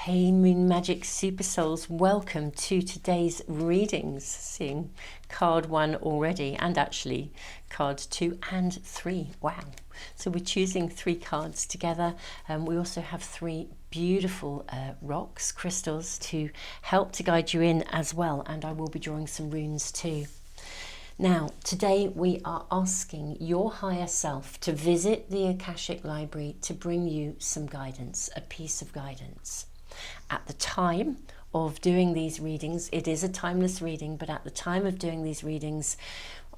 Hey Moon Magic Super Souls, welcome to today's readings. Seeing card 1 already, and actually card 2 and 3. Wow. So we're choosing 3 cards together. We also have 3 beautiful rocks, crystals, to help to guide you in as well. And I will be drawing some runes too. Now, today we are asking your higher self to visit the Akashic Library to bring you some guidance, a piece of guidance. At the time of doing these readings, it is a timeless reading, but at the time of doing these readings,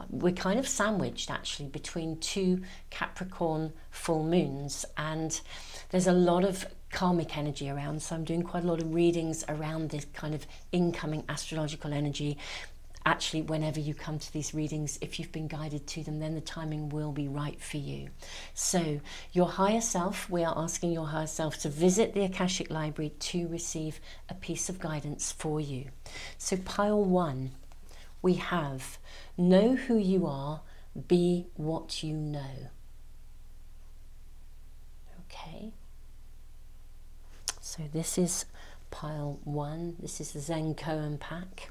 we're kind of sandwiched actually between 2 Capricorn full moons, and there's a lot of karmic energy around, so I'm doing quite a lot of readings around this kind of incoming astrological energy. Actually, whenever you come to these readings, if you've been guided to them, then the timing will be right for you. So your higher self, we are asking your higher self to visit the Akashic Library to receive a piece of guidance for you. So pile 1, we have know who you are, be what you know. Okay. So this is pile 1. This is the Zen Koan pack.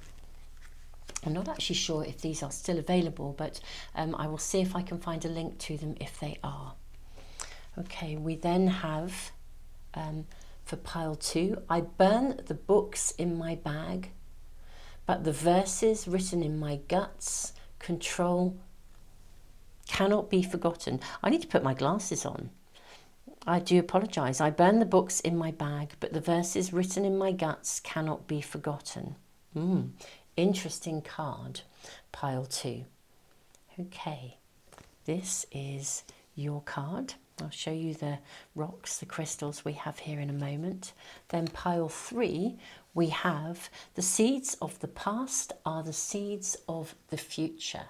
I'm not actually sure if these are still available, but I will see if I can find a link to them if they are. Okay, we then have, for pile 2, I burn the books in my bag, but the verses written in my guts control cannot be forgotten. I need to put my glasses on. I do apologise. I burn the books in my bag, but the verses written in my guts cannot be forgotten. Interesting card, pile 2. Okay, this is your card. I'll show you the rocks, the crystals we have here in a moment. Then pile 3, we have the seeds of the past are the seeds of the future.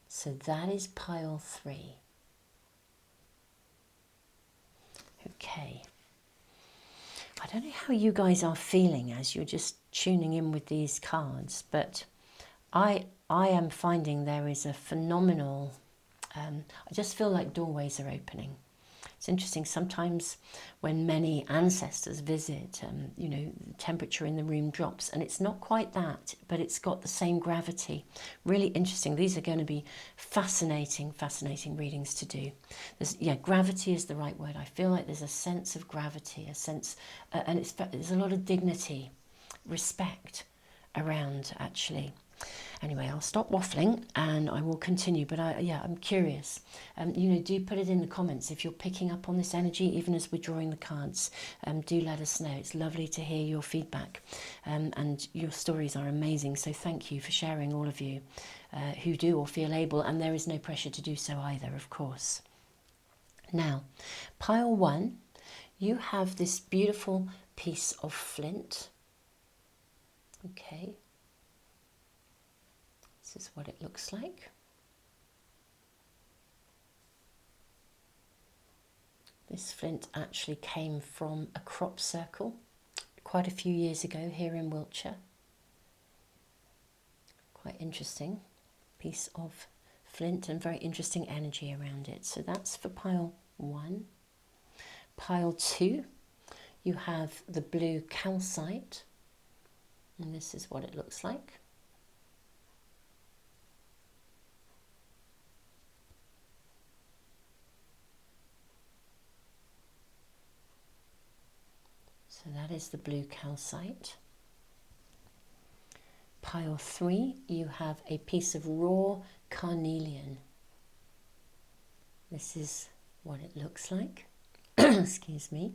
So that is pile 3. Okay. I don't know how you guys are feeling as you're just tuning in with these cards, but I am finding there is a phenomenal, I just feel like doorways are opening. It's interesting, sometimes when many ancestors visit, you know, the temperature in the room drops, and it's not quite that, but it's got the same gravity. Really interesting. These are going to be fascinating readings to do. Yeah, gravity is the right word. I feel like there's a sense of gravity, a sense, and there's a lot of dignity, respect around actually. Anyway, I'll stop waffling and I will continue, but I'm curious. You know, do put it in the comments if you're picking up on this energy, even as we're drawing the cards. Do let us know. It's lovely to hear your feedback, and your stories are amazing. So thank you for sharing, all of you who do or feel able, and there is no pressure to do so either, of course. Now, pile 1, you have this beautiful piece of flint. Okay. This is what it looks like. This flint actually came from a crop circle quite a few years ago here in Wiltshire. Quite interesting piece of flint and very interesting energy around it. So that's for pile 1. Pile 2, you have the blue calcite, and this is what it looks like. So that is the blue calcite. Pile 3, you have a piece of raw carnelian. This is what it looks like. Excuse me.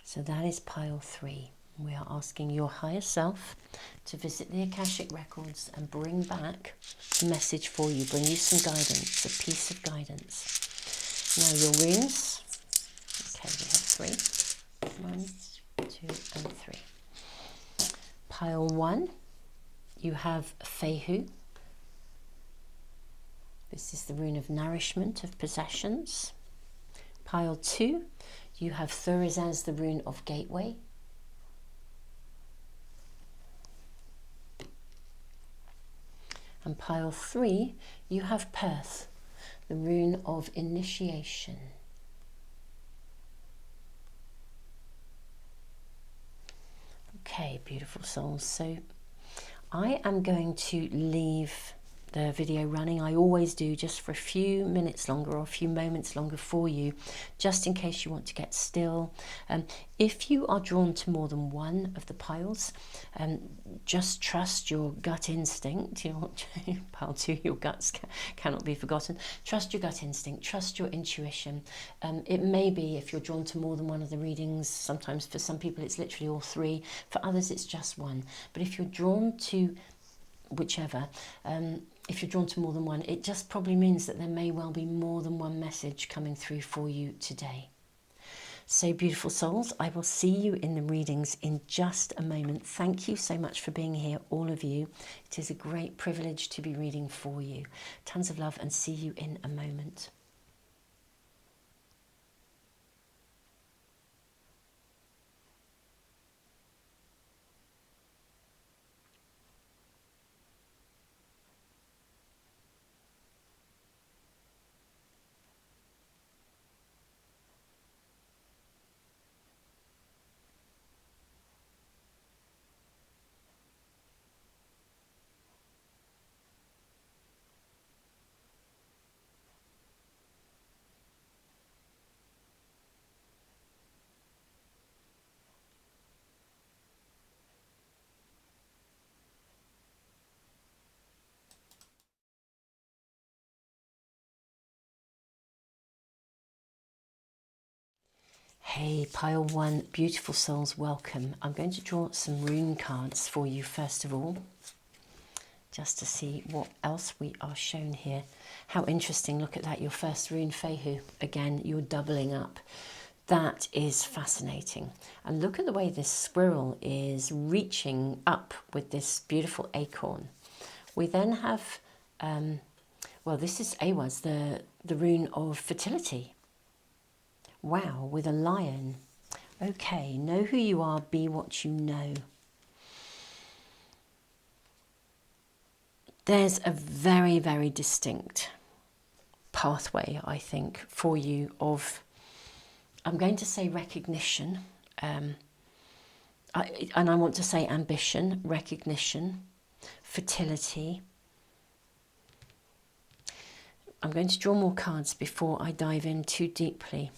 So that is pile 3. We are asking your higher self to visit the Akashic records and bring back a message for you, bring you some guidance, a piece of guidance. Now your runes. Okay, we have 3. 1, 2, and 3. Pile 1, you have Fehu. This is the rune of nourishment, of possessions. Pile 2, you have Thurizaz, the rune of gateway. And pile 3, you have Perth, the rune of initiation. Okay, beautiful souls. So I am going to leave the video running. I always do, just for a few minutes longer or a few moments longer for you, just in case you want to get still. If you are drawn to more than one of the piles, just trust your gut instinct. Pile 2, your guts cannot be forgotten. Trust your gut instinct, trust your intuition. It may be, if you're drawn to more than one of the readings, sometimes for some people it's literally all 3, for others it's just 1. But if you're drawn to whichever, if you're drawn to more than one, it just probably means that there may well be more than one message coming through for you today. So beautiful souls, I will see you in the readings in just a moment. Thank you so much for being here, all of you. It is a great privilege to be reading for you. Tons of love, and see you in a moment. Hey, pile 1, beautiful souls, welcome. I'm going to draw some rune cards for you first of all, just to see what else we are shown here. How interesting, look at that, your first rune, Fehu. Again, you're doubling up. That is fascinating. And look at the way this squirrel is reaching up with this beautiful acorn. We then have, well, this is Awaz, the rune of fertility. Wow, with a lion. Okay, know who you are, be what you know. There's a very, very distinct pathway, I think, for you of, I'm going to say recognition, and I want to say ambition, recognition, fertility. I'm going to draw more cards before I dive in too deeply.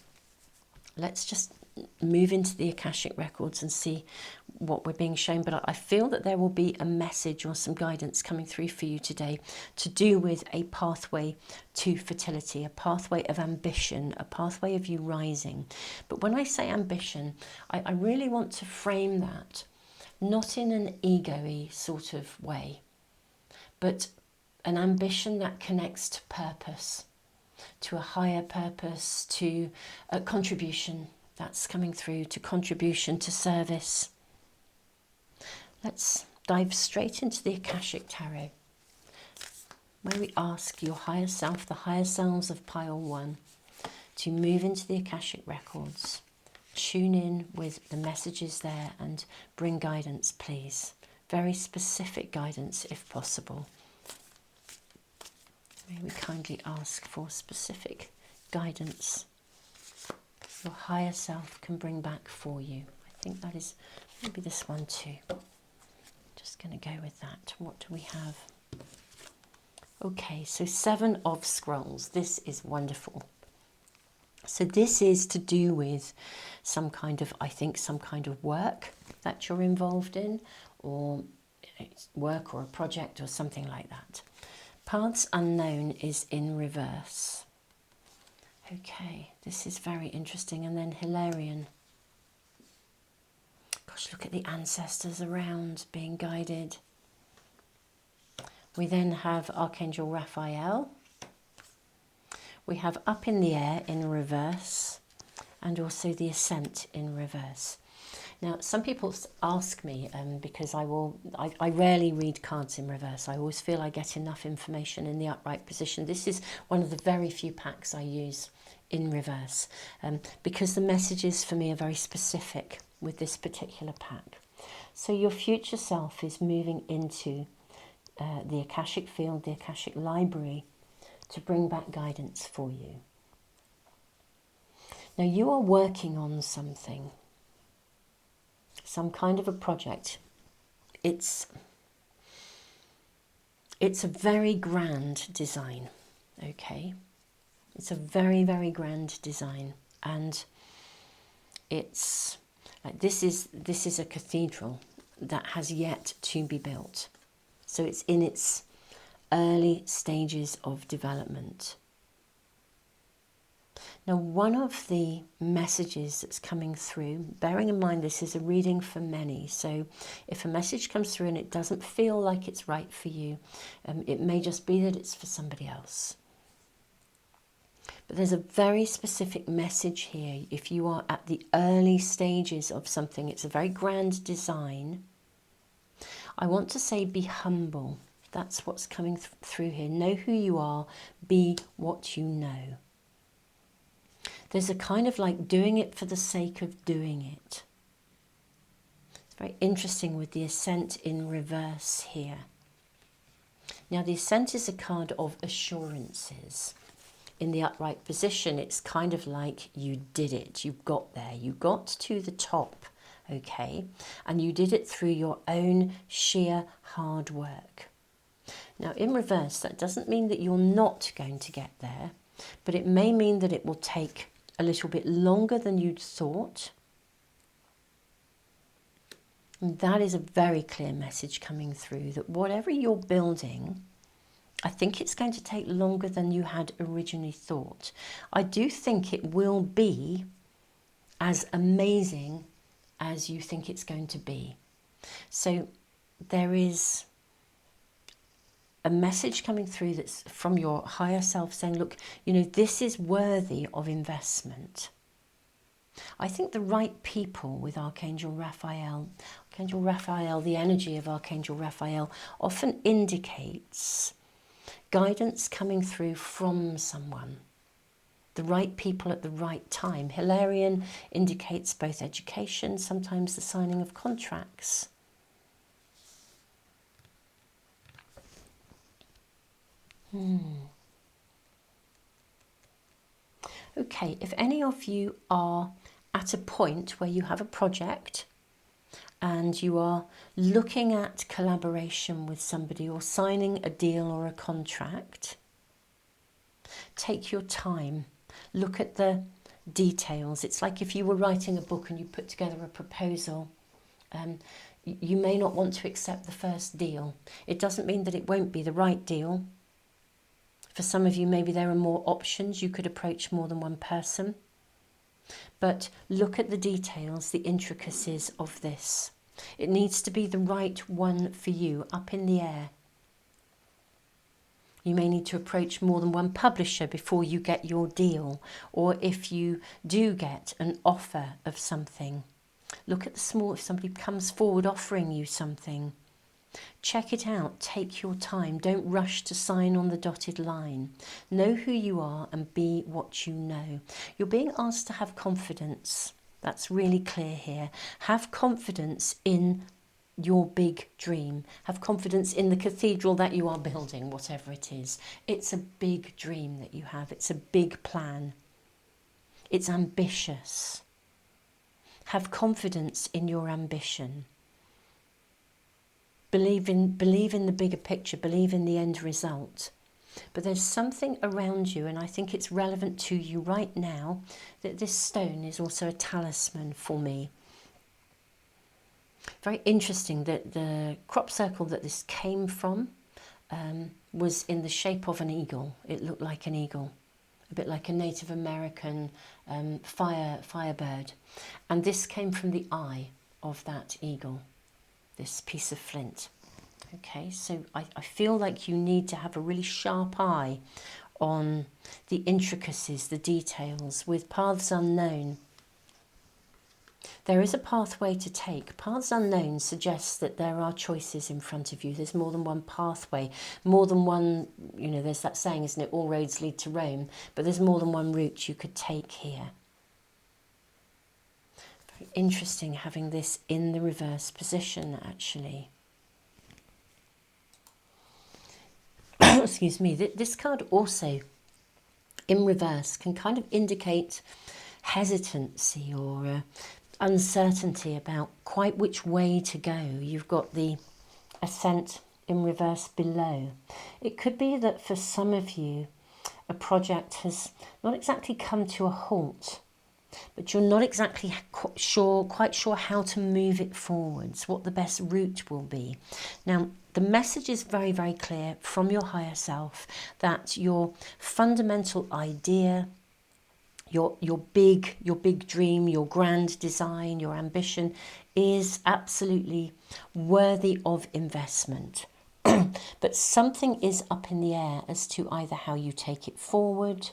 Let's just move into the Akashic records and see what we're being shown. But I feel that there will be a message or some guidance coming through for you today to do with a pathway to fertility, a pathway of ambition, a pathway of you rising. But when I say ambition, I really want to frame that not in an ego-y sort of way, but an ambition that connects to purpose, to a higher purpose, to a contribution that's coming through, to contribution, to service. Let's dive straight into the Akashic Tarot, where we ask your higher self, the higher selves of pile 1, to move into the Akashic records, tune in with the messages there and bring guidance, please. Very specific guidance if possible. May we kindly ask for specific guidance your higher self can bring back for you. I think that is maybe this one too. Just going to go with that. What do we have? Okay, so 7 of Scrolls. This is wonderful. So this is to do with some kind of, I think, some kind of work that you're involved in, or work or a project or something like that. Paths Unknown is in reverse. Okay, this is very interesting. And then Hilarion. Gosh, look at the ancestors around being guided. We then have Archangel Raphael. We have Up in the Air in reverse, and also the Ascent in reverse. Now, some people ask me, because I rarely read cards in reverse. I always feel I get enough information in the upright position. This is one of the very few packs I use in reverse, because the messages for me are very specific with this particular pack. So your future self is moving into the Akashic field, the Akashic library, to bring back guidance for you. Now you are working on something, some kind of a project. It's a very grand design, okay? It's a very, very grand design, and it's like this is a cathedral that has yet to be built. So it's in its early stages of development. Now, one of the messages that's coming through, bearing in mind this is a reading for many, so if a message comes through and it doesn't feel like it's right for you, it may just be that it's for somebody else. But there's a very specific message here. If you are at the early stages of something, it's a very grand design. I want to say be humble. That's what's coming through here. Know who you are, be what you know. There's a kind of like doing it for the sake of doing it. It's very interesting with the Ascent in reverse here. Now the Ascent is a card of assurances. In the upright position, it's kind of like you did it. You got there. You got to the top, okay? And you did it through your own sheer hard work. Now in reverse, that doesn't mean that you're not going to get there, but it may mean that it will take a little bit longer than you'd thought. And that is a very clear message coming through, that whatever you're building, I think it's going to take longer than you had originally thought. I do think it will be as amazing as you think it's going to be. So there is a message coming through that's from your higher self saying, look, you know, this is worthy of investment. I think the right people with Archangel Raphael, the energy of Archangel Raphael often indicates guidance coming through from someone. The right people at the right time. Hilarion indicates both education, sometimes the signing of contracts. Okay, if any of you are at a point where you have a project and you are looking at collaboration with somebody or signing a deal or a contract, take your time. Look at the details. It's like if you were writing a book and you put together a proposal, you may not want to accept the first deal. It doesn't mean that it won't be the right deal. For some of you, maybe there are more options. You could approach more than one person. But look at the details, the intricacies of this. It needs to be the right one for you, up in the air. You may need to approach more than one publisher before you get your deal, or if you do get an offer of something. Look at the small, if somebody comes forward offering you something. Check it out, take your time, don't rush to sign on the dotted line. Know who you are and be what you know. You're being asked to have confidence. That's really clear here. Have confidence in your big dream. Have confidence in the cathedral that you are building, whatever it is. It's a big dream that you have. It's a big plan. It's ambitious. Have confidence in your ambition. Believe in the bigger picture, believe in the end result. But there's something around you, and I think it's relevant to you right now, that this stone is also a talisman for me. Very interesting that the crop circle that this came from was in the shape of an eagle. It looked like an eagle, a bit like a Native American firebird. And this came from the eye of that eagle, this piece of flint. Okay, so I feel like you need to have a really sharp eye on the intricacies, the details. With paths unknown, there is a pathway to take. Paths unknown suggests that there are choices in front of you. There's more than one pathway, more than one, you know, there's that saying, isn't it, all roads lead to Rome, but there's more than one route you could take here. Very interesting having this in the reverse position, actually. excuse me, this card also in reverse can kind of indicate hesitancy or uncertainty about quite which way to go. You've got the Ascent in reverse below. It could be that for some of you, a project has not exactly come to a halt, but you're not exactly quite sure how to move it forwards, what the best route will be. Now, the message is very, very clear from your higher self that your fundamental idea, your big dream, your grand design, your ambition is absolutely worthy of investment. But something is up in the air as to either how you take it forward,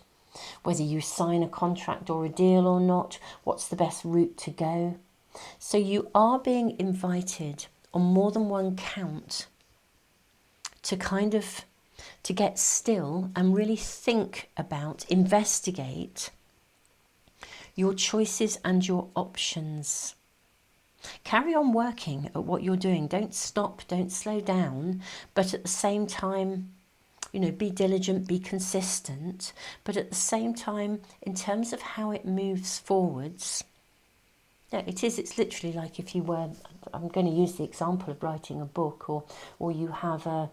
whether you sign a contract or a deal or not, what's the best route to go. So you are being invited on more than one count to to get still and really think about, investigate your choices and your options. Carry on working at what you're doing. Don't stop, don't slow down, but at the same time, be diligent, be consistent, but at the same time, in terms of how it moves forwards, it's literally like if you were, I'm going to use the example of writing a book, or you have a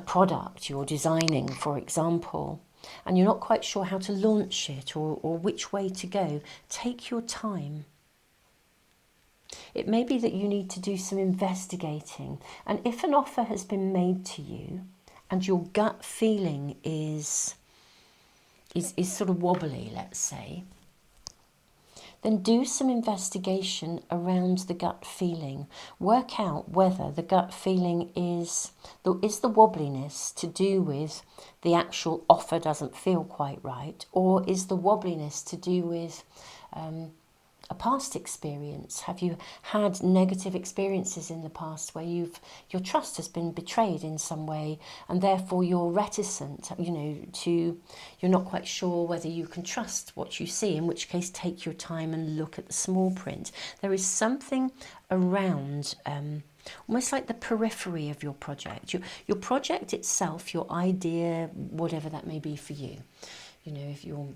product you're designing, for example, and you're not quite sure how to launch it or which way to go. Take your time. It may be that you need to do some investigating. And if an offer has been made to you and your gut feeling is sort of wobbly, let's say, then do some investigation around the gut feeling. Work out whether the gut feeling is the wobbliness to do with the actual offer doesn't feel quite right, or is the wobbliness to do with a past experience? Have you had negative experiences in the past where your trust has been betrayed in some way, and therefore you're reticent, you're not quite sure whether you can trust what you see, in which case take your time and look at the small print. There is something around almost like the periphery of your project. Your project itself, your idea, whatever that may be for you. If you're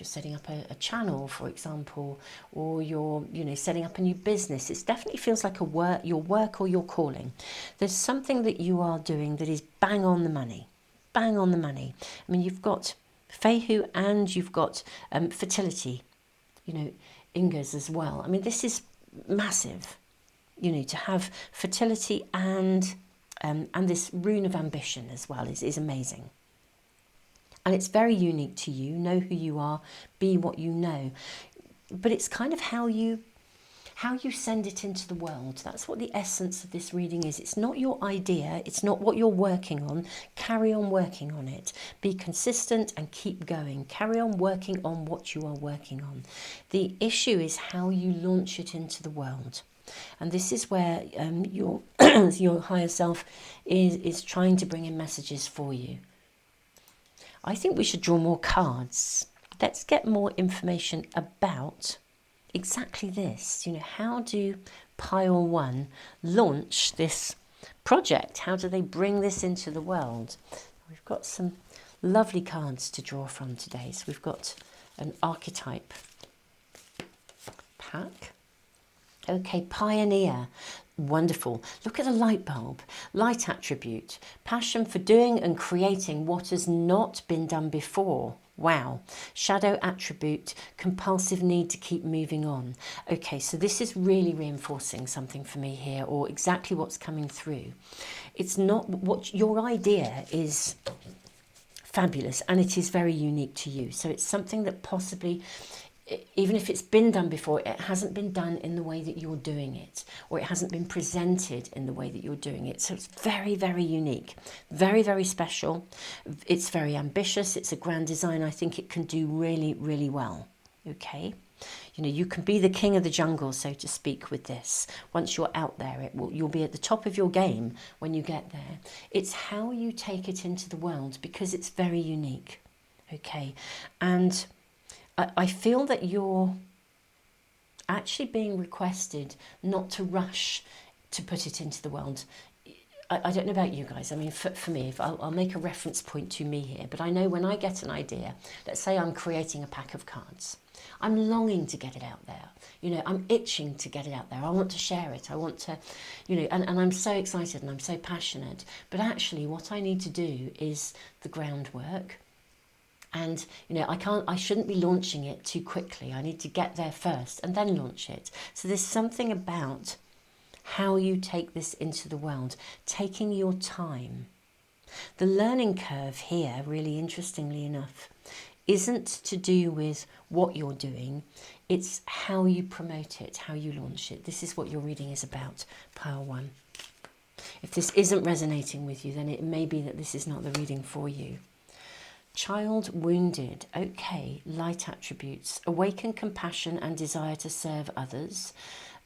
setting up a channel, for example, or you're setting up a new business, it definitely feels like your work or your calling. There's something that you are doing that is bang on the money. Bang on the money. I mean, you've got Fehu and you've got fertility, Ingas as well. I mean, this is massive, to have fertility and this rune of ambition as well is amazing. And it's very unique to you. Know who you are, be what you know. But it's kind of how you send it into the world. That's what the essence of this reading is. It's not your idea. It's not what you're working on. Carry on working on it. Be consistent and keep going. Carry on working on what you are working on. The issue is how you launch it into the world. And this is where your higher self is trying to bring in messages for you. I think we should draw more cards. Let's get more information about exactly this. How do Pile 1 launch this project? How do they bring this into the world? We've got some lovely cards to draw from today. So we've got an archetype pack. Okay, Pioneer. Wonderful. Look at the light bulb. Light attribute. Passion for doing and creating what has not been done before. Wow. Shadow attribute. Compulsive need to keep moving on. Okay, so this is really reinforcing something for me here, or exactly what's coming through. It's not what your idea is fabulous, and it is very unique to you. So it's something that possibly, even if it's been done before, it hasn't been done in the way that you're doing it, or it hasn't been presented in the way that you're doing it. So it's very, very unique, very, very special. It's very ambitious. It's a grand design. I think it can do really, really well. Okay. You can be the king of the jungle, so to speak, with this. Once you're out there, you'll be at the top of your game when you get there. It's how you take it into the world, because it's very unique. Okay. And I feel that you're actually being requested not to rush to put it into the world. I don't know about you guys. I mean, for me, if I'll make a reference point to me here, but I know when I get an idea, let's say I'm creating a pack of cards, I'm longing to get it out there. You know, I'm itching to get it out there. I want to share it. I want to, you know, and I'm so excited and I'm so passionate. But actually what I need to do is the groundwork. And, you know, I shouldn't be launching it too quickly. I need to get there first and then launch it. So there's something about how you take this into the world, taking your time. The learning curve here, really interestingly enough, isn't to do with what you're doing, it's how you promote it, how you launch it. This is what your reading is about, pile one. If this isn't resonating with you, then it may be that this is not the reading for you. Child wounded, okay, light attributes, awaken compassion and desire to serve others,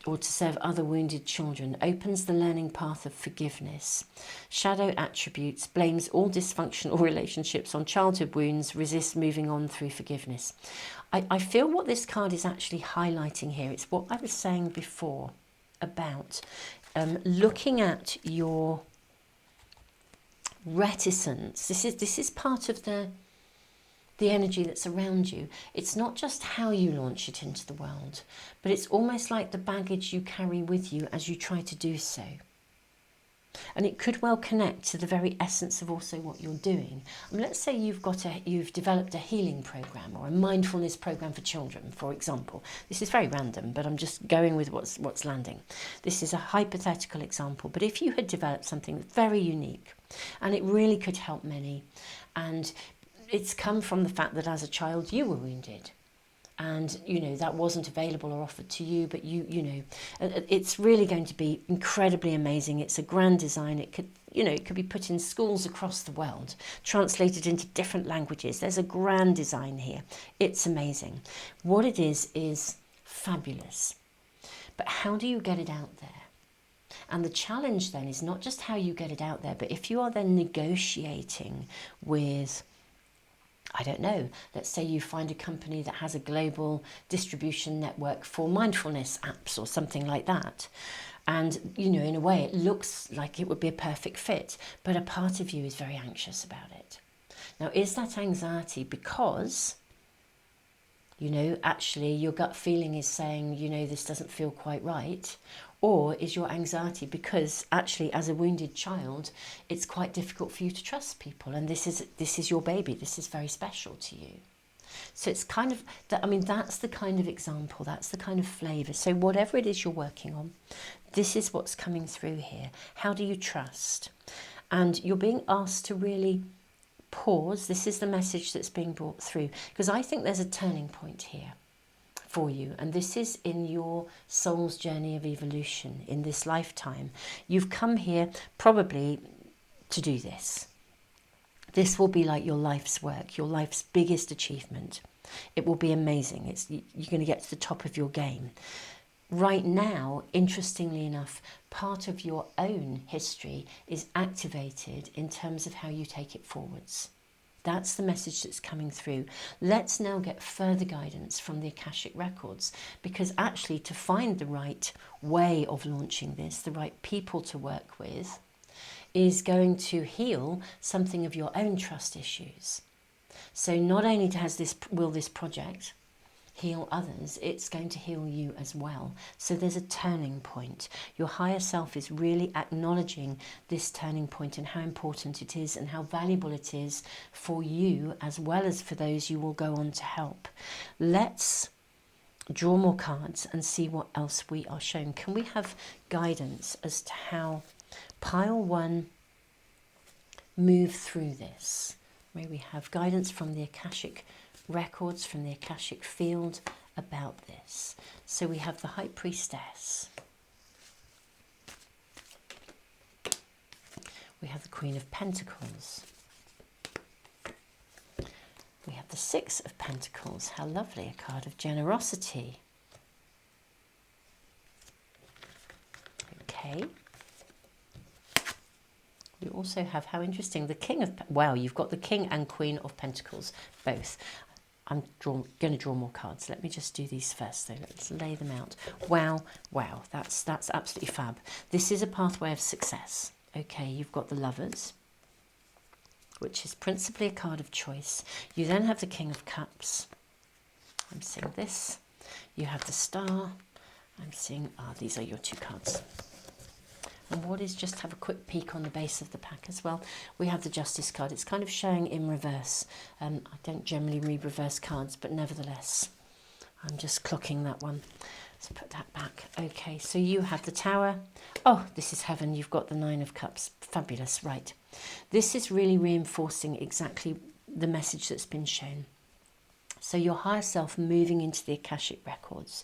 or to serve other wounded children, opens the learning path of forgiveness. Shadow attributes, blames all dysfunctional relationships on childhood wounds, resists moving on through forgiveness. I feel what this card is actually highlighting here, it's what I was saying before about looking at your reticence. This is part of the energy that's around you. It's not just how you launch it into the world, but it's almost like the baggage you carry with you as you try to do so. And it could well connect to the very essence of also what you're doing. I mean, let's say you've developed a healing program or a mindfulness program for children, for example. This is very random, but I'm just going with what's landing. This is a hypothetical example, but if you had developed something very unique and it really could help many, and it's come from the fact that as a child you were wounded and, you know, that wasn't available or offered to you, but you know, it's really going to be incredibly amazing. It's a grand design. It could, you know, it could be put in schools across the world, translated into different languages. There's a grand design here. It's amazing. What it is fabulous. But how do you get it out there? And the challenge then is not just how you get it out there, but if you are then negotiating with, I don't know, let's say you find a company that has a global distribution network for mindfulness apps or something like that. And, you know, in a way it looks like it would be a perfect fit, but a part of you is very anxious about it. Now, is that anxiety because, you know, actually your gut feeling is saying, you know, this doesn't feel quite right? Or is your anxiety because actually as a wounded child, it's quite difficult for you to trust people, and this is your baby, this is very special to you. So it's kind of, I mean, that's the kind of example, that's the kind of flavour. So whatever it is you're working on, this is what's coming through here. How do you trust? And you're being asked to really pause. This is the message that's being brought through, because I think there's a turning point here for you, and this is in your soul's journey of evolution in this lifetime. You've come here probably to do this. This will be like your life's work, your life's biggest achievement. It will be amazing. You're going to get to the top of your game. Right now, interestingly enough, part of your own history is activated in terms of how you take it forwards. That's the message that's coming through. Let's now get further guidance from the Akashic records, because actually to find the right way of launching this, the right people to work with, is going to heal something of your own trust issues. So not only will this project heal others, it's going to heal you as well. So there's a turning point. Your higher self is really acknowledging this turning point and how important it is and how valuable it is for you as well as for those you will go on to help. Let's draw more cards and see what else we are shown. Can we have guidance as to how pile one move through this? May we have guidance from the Akashic records, from the Akashic field about this. So we have the High Priestess. We have the Queen of Pentacles. We have the Six of Pentacles. How lovely, a card of generosity. Okay. We also have, how interesting, the King of... Wow, you've got the King and Queen of Pentacles, both. I'm going to draw more cards. Let me just do these first, though. Let's lay them out. Wow, wow, that's absolutely fab. This is a pathway of success. Okay, you've got the Lovers, which is principally a card of choice. You then have the King of Cups. I'm seeing this. You have the Star. I'm seeing, these are your two cards. And what is, just have a quick peek on the base of the pack as well. We have the Justice card. It's kind of showing in reverse. I don't generally read reverse cards, but nevertheless, I'm just clocking that one. Let's put that back. Okay, so you have the Tower. Oh, this is heaven. You've got the Nine of Cups. Fabulous, right. This is really reinforcing exactly the message that's been shown. So your higher self moving into the Akashic records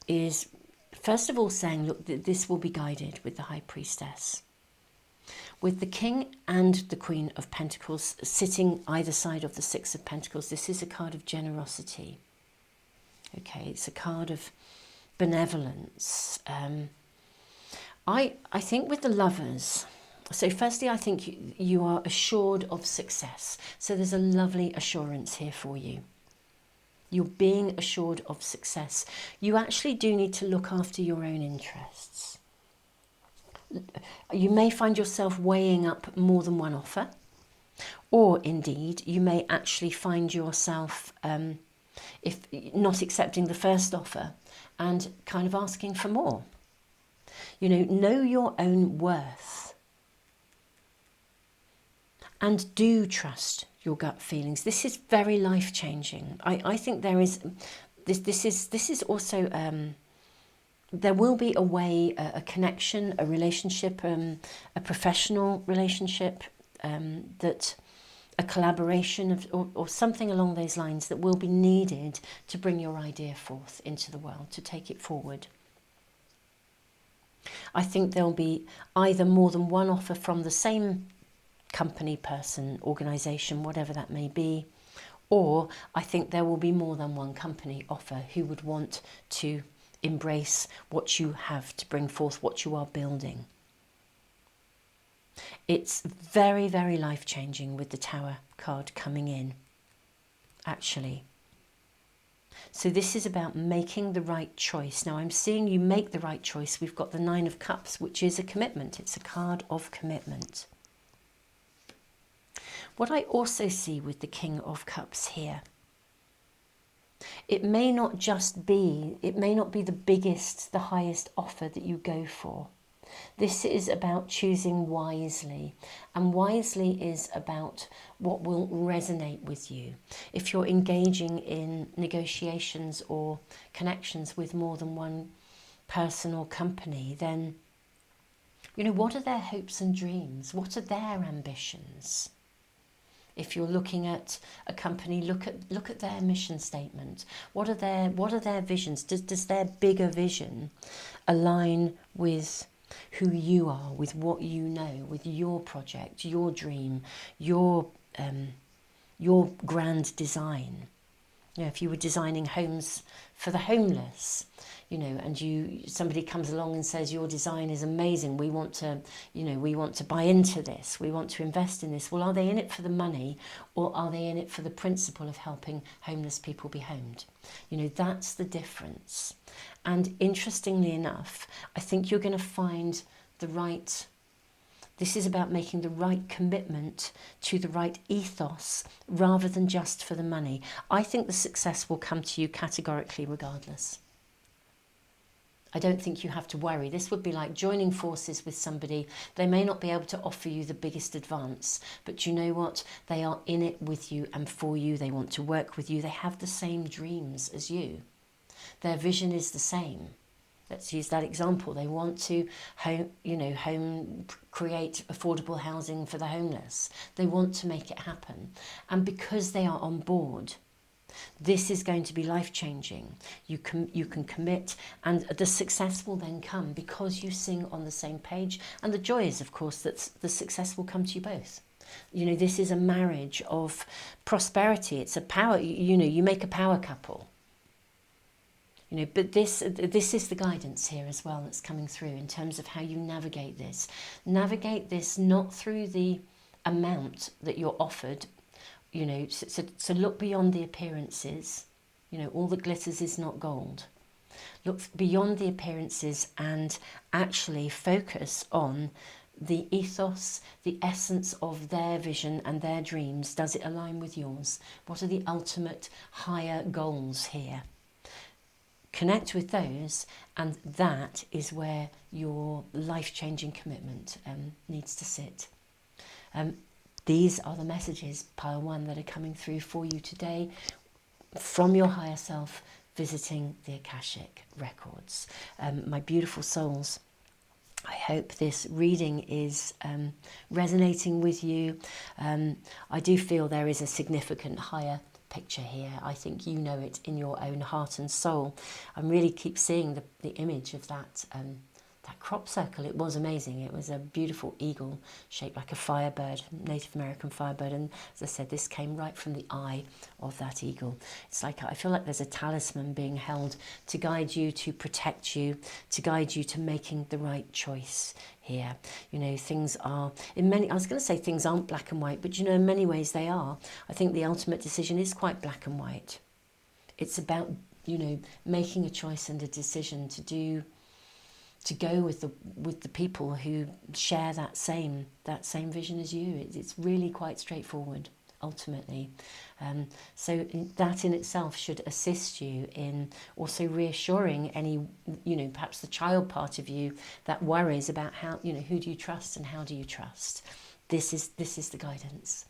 is, first of all, saying, look, this will be guided with the High Priestess. With the King and the Queen of Pentacles sitting either side of the Six of Pentacles, this is a card of generosity. Okay, it's a card of benevolence. I think with the Lovers, so firstly, I think you are assured of success. So there's a lovely assurance here for you. You're being assured of success. You actually do need to look after your own interests. You may find yourself weighing up more than one offer, or indeed you may actually find yourself if not accepting the first offer and kind of asking for more. You know your own worth and do trust your gut feelings. This is very life-changing. I think there is this is also there will be a way, a connection, a relationship, a professional relationship, that a collaboration or something along those lines that will be needed to bring your idea forth into the world, to take it forward. I think there'll be either more than one offer from the same company, person, organisation, whatever that may be, or I think there will be more than one company offer who would want to embrace what you have to bring forth, what you are building. It's very, very life-changing with the Tower card coming in, actually. So this is about making the right choice. Now I'm seeing you make the right choice. We've got the Nine of Cups, which is a commitment. It's a card of commitment. What I also see with the King of Cups here, it may not be the biggest, the highest offer that you go for. This is about choosing wisely, and wisely is about what will resonate with you. If you're engaging in negotiations or connections with more than one person or company, then, what are their hopes and dreams? What are their ambitions? If you're looking at a company, look at their mission statement. What are their visions? Does their bigger vision align with who you are, with what you know, with your project, your dream, your grand design? If you were designing homes for the homeless, and somebody comes along and says your design is amazing, we want to buy into this, we want to invest in this. Well, are they in it for the money, or are they in it for the principle of helping homeless people be homed? That's the difference. And interestingly enough, I think you're going to find this is about making the right commitment to the right ethos rather than just for the money. I think the success will come to you categorically regardless. I don't think you have to worry. This would be like joining forces with somebody. They may not be able to offer you the biggest advance, but you know what? They are in it with you and for you. They want to work with you. They have the same dreams as you. Their vision is the same. Let's use that example. They want to create affordable housing for the homeless. They want to make it happen. And because they are on board, this is going to be life-changing. You can commit, and the success will then come because you sing on the same page. And the joy is, of course, that the success will come to you both. This is a marriage of prosperity. It's a power, you make a power couple. But this is the guidance here as well that's coming through in terms of how you navigate this. Navigate this not through the amount that you're offered. So look beyond the appearances. All that glitters is not gold. Look beyond the appearances and actually focus on the ethos, the essence of their vision and their dreams, does it align with yours? What are the ultimate higher goals here? Connect with those, and that is where your life-changing commitment needs to sit. These are the messages, pile one, that are coming through for you today from your higher self, visiting the Akashic records. My beautiful souls, I hope this reading is resonating with you. I do feel there is a significant higher picture here. I think you know it in your own heart and soul. I really keep seeing the image of that crop circle. It was amazing. It was a beautiful eagle shaped like a firebird, Native American firebird, and as I said, this came right from the eye of that eagle. It's like, I feel like there's a talisman being held to guide you, to protect you, to guide you to making the right choice here. You know, things are, in many, I was going to say things aren't black and white, but you know, in many ways they are. I think the ultimate decision is quite black and white. It's about, you know, making a choice and a decision to go with the people who share that same vision as you. It's really quite straightforward, ultimately. So that in itself should assist you in also reassuring any, you know, perhaps the child part of you that worries about how, you know, who do you trust and how do you trust. This is the guidance.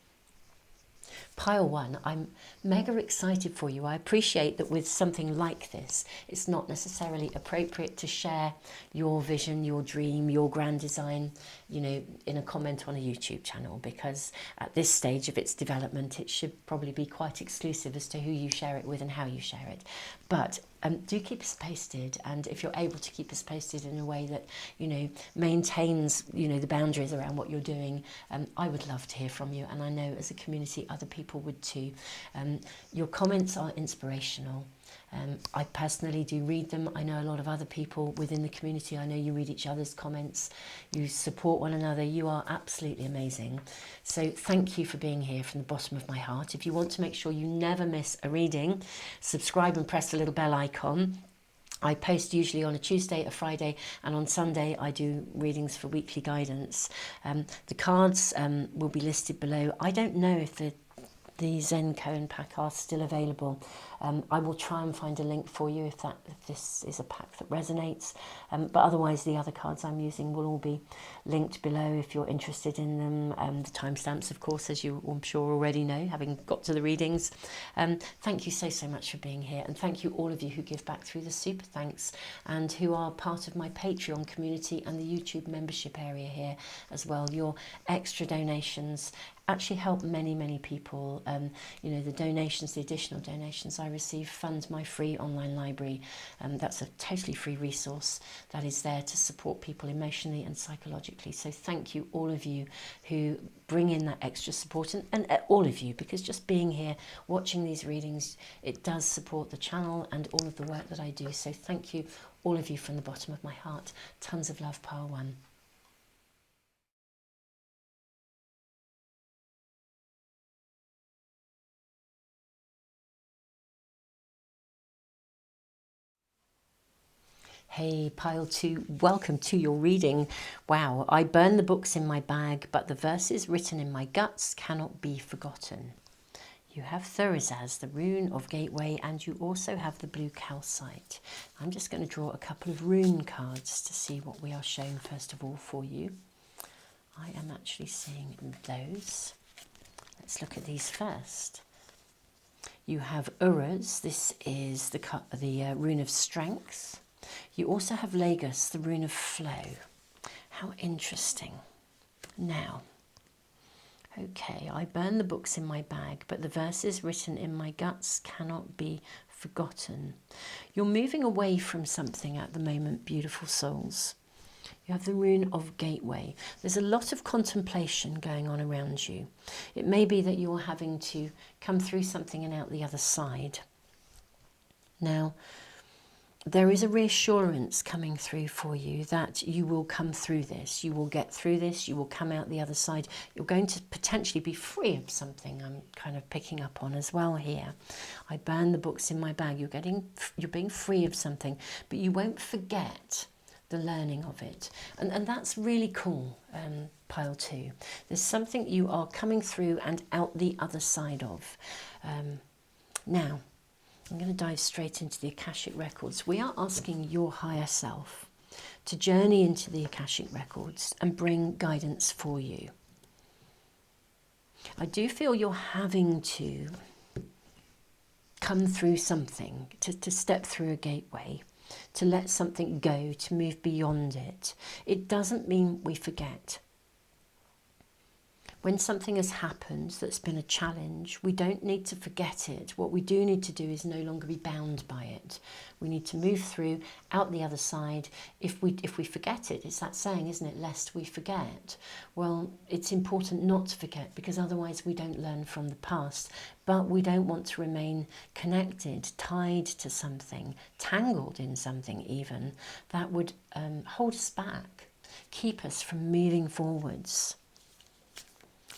Pile one, I'm mega excited for you. I appreciate that with something like this, it's not necessarily appropriate to share your vision, your dream, your grand design, you know, in a comment on a YouTube channel, because at this stage of its development, it should probably be quite exclusive as to who you share it with and how you share it. But do keep us posted, and if you're able to keep us posted in a way that, you know, maintains, you know, the boundaries around what you're doing, I would love to hear from you, and I know as a community other people would too. Your comments are inspirational. I personally do read them. I know a lot of other people within the community. I know you read each other's comments. You support one another. You are absolutely amazing. So thank you for being here from the bottom of my heart. If you want to make sure you never miss a reading, subscribe and press the little bell icon. I post usually on a Tuesday, a Friday, and on Sunday I do readings for weekly guidance. The cards will be listed below. I don't know if the Zenko and pack are still available. I will try and find a link for you if this is a pack that resonates. But otherwise, the other cards I'm using will all be linked below if you're interested in them. The timestamps, of course, as you I'm sure already know, having got to the readings. Thank you so much for being here, and thank you all of you who give back through the super thanks and who are part of my Patreon community and the YouTube membership area here as well. Your extra donations actually help many people. You know, the donations, the additional donations I receive fund my free online library. That's a totally free resource that is there to support people emotionally and psychologically. So thank you, all of you who bring in that extra support, and all of you, because just being here watching these readings, it does support the channel and all of the work that I do. So thank you, all of you, from the bottom of my heart. Tons of love, pile one. Hey, pile two, welcome to your reading. Wow, I burn the books in my bag, but the verses written in my guts cannot be forgotten. You have Thurisaz, the rune of gateway, and you also have the blue calcite. I'm just going to draw a couple of rune cards to see what we are shown first of all for you. I am actually seeing those. Let's look at these first. You have Uras, this is the rune of strength. You also have Lagos, the rune of flow. How interesting. Now, okay, I burn the books in my bag, but the verses written in my guts cannot be forgotten. You're moving away from something at the moment, beautiful souls. You have the rune of gateway. There's a lot of contemplation going on around you. It may be that you're having to come through something and out the other side. Now, there is a reassurance coming through for you that you will come through this, you will get through this, you will come out the other side. You're going to potentially be free of something, I'm kind of picking up on as well here. I burn the books in my bag. You're being free of something, but you won't forget the learning of it. And that's really cool, pile 2. There's something you are coming through and out the other side of. Now, I'm going to dive straight into the Akashic Records. We are asking your higher self to journey into the Akashic Records and bring guidance for you. I do feel you're having to come through something, to step through a gateway, to let something go, to move beyond it. It doesn't mean we forget. When something has happened that's been a challenge, we don't need to forget it. What we do need to do is no longer be bound by it. We need to move through, out the other side. If we forget it, it's that saying, isn't it, lest we forget. Well, it's important not to forget, because otherwise we don't learn from the past. But we don't want to remain connected, tied to something, tangled in something even, that would hold us back, keep us from moving forwards.